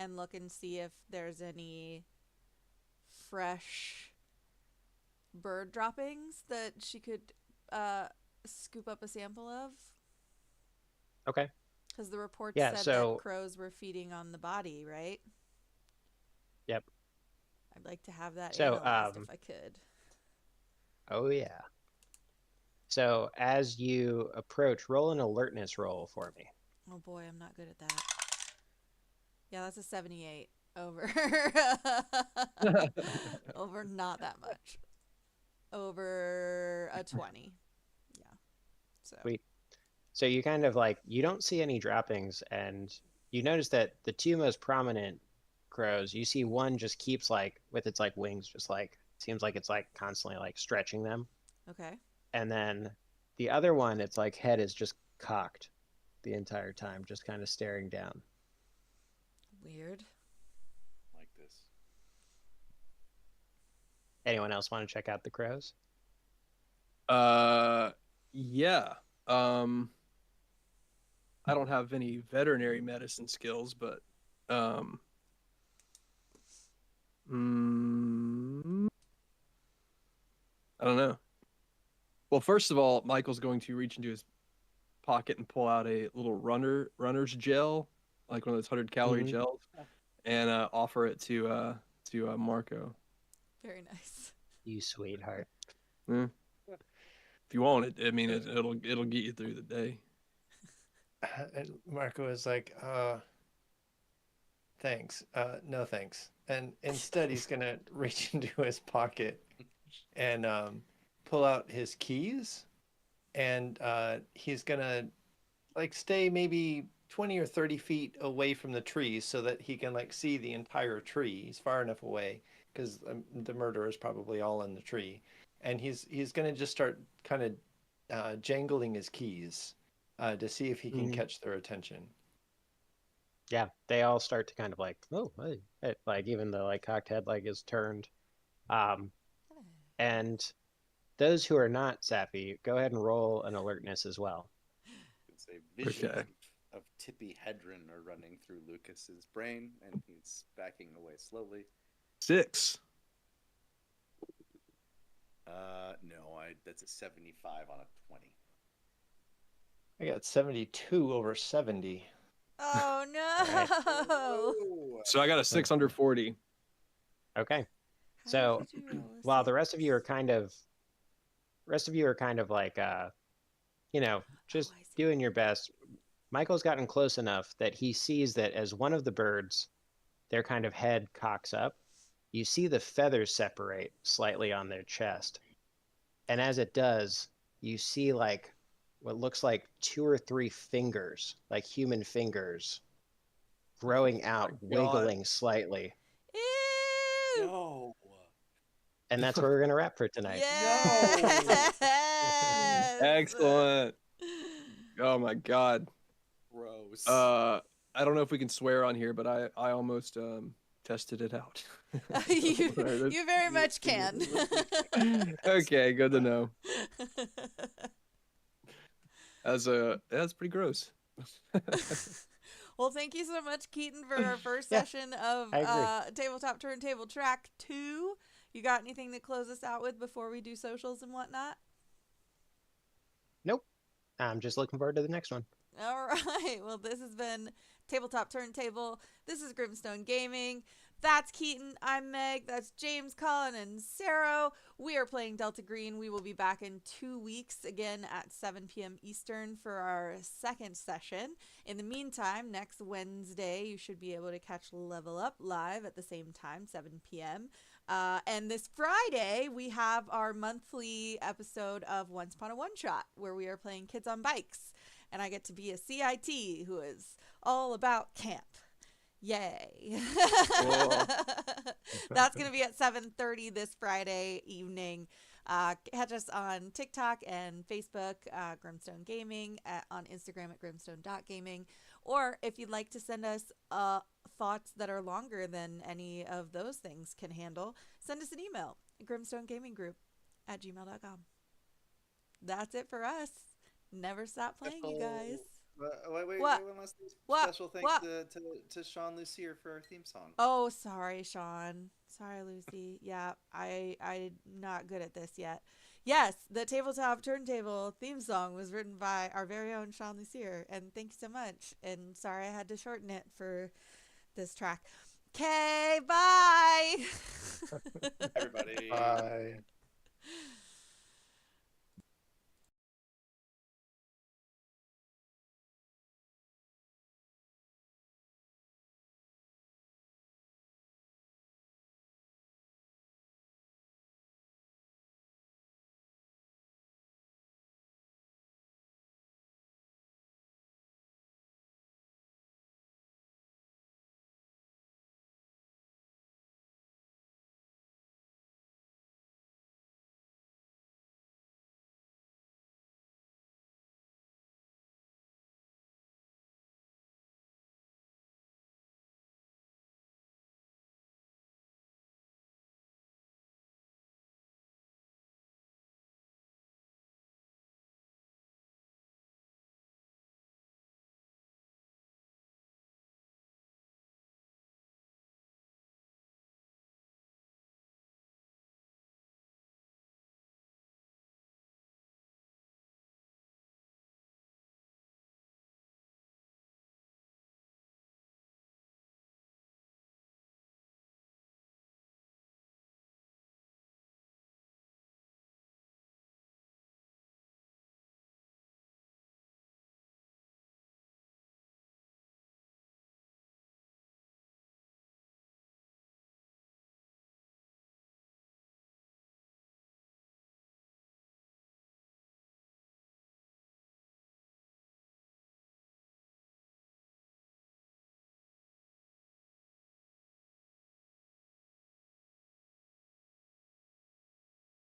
and look and see if there's any fresh bird droppings that she could scoop up a sample of. Okay. Because the report Yeah, said so- that crows were feeding on the body, right? Yep. I'd like to have that So, analyzed if I could. Oh yeah. So as you approach, roll an alertness roll for me. Oh boy, I'm not good at that. Yeah, that's a 78 over over not that much. Over a 20. Yeah. So Sweet. So you kind of like, you don't see any droppings, and you notice that the two most prominent crows, you see one just keeps like with its like wings, just like seems like it's like constantly like stretching them. okay. And then the other one, its like head is just cocked the entire time, just kind of staring down. Weird. Like this. Anyone else want to check out the crows? Yeah. I don't have any veterinary medicine skills, but I don't know. Well, first of all, Michael's going to reach into his pocket and pull out a little runner's gel, like one of those 100-calorie Mhm. gels, and offer it to Marco. Very nice. You sweetheart. If you want it, I mean, it'll get you through the day. And Marco is like, thanks. No thanks. And instead he's gonna reach into his pocket and pull out his keys, and he's gonna like stay maybe 20 or 30 feet away from the trees so that he can like see the entire tree. He's far enough away because the murderer is probably all in the tree, and he's gonna just start kind of jangling his keys to see if he can catch their attention. Yeah, they all start to kind of like, oh, hey, like even the like cocked head like is turned. And those who are not sappy, go ahead and roll an alertness as well. It's a vision Okay. of Tippy Hedron are running through Lucas's brain, and he's backing away slowly. 6. No, that's a 75 on a 20. I got 72 over 70. Oh no. So I got a 6 under 40. Okay. How So, did you roll a while the six? rest of you are kind of like just I see. doing your best, Michael's gotten close enough that he sees that as one of the birds, their kind of head cocks up, you see the feathers separate slightly on their chest. And as it does, you see like what looks like 2 or 3 fingers, like human fingers, growing out, wiggling slightly. Ew. No. And that's where we're going to wrap for tonight. Yes. Excellent. Oh my God. Gross. I don't know if we can swear on here, but I almost tested it out. you very much can. Okay, good to know. That's pretty gross. Well, thank you so much, Keaton, for our first Yeah, session of I agree. Tabletop Turntable Track 2. You got anything to close us out with before we do socials and whatnot? Nope. I'm just looking forward to the next one. All right. Well, this has been Tabletop Turntable. This is Grimstone Gaming. That's Keaton. I'm Meg. That's James, Colin, and Sero. We are playing Delta Green. We will be back in 2 weeks again at 7 p.m. Eastern for our second session. In the meantime, next Wednesday, you should be able to catch Level Up live at the same time, 7 p.m. And this Friday, we have our monthly episode of Once Upon a One Shot, where we are playing Kids on Bikes. And I get to be a CIT who is all about camp. Yay. That's going to be at 7:30 this Friday evening. Catch us on TikTok and Facebook, Grimstone Gaming, on Instagram at grimstone.gaming. Or if you'd like to send us thoughts that are longer than any of those things can handle, send us an email at grimstonegamingroup@gmail.com. That's it for us. Never stop playing, you guys. Wait, What? one must do What? special thanks What? to Sean Lucier for our theme song. Oh, sorry, Sean. Sorry, Lucy. Yeah, I'm not good at this yet. Yes, the Tabletop Turntable theme song was written by our very own Sean Lucier, and thank you so much. And sorry I had to shorten it for this track. Okay, bye. Everybody. Bye.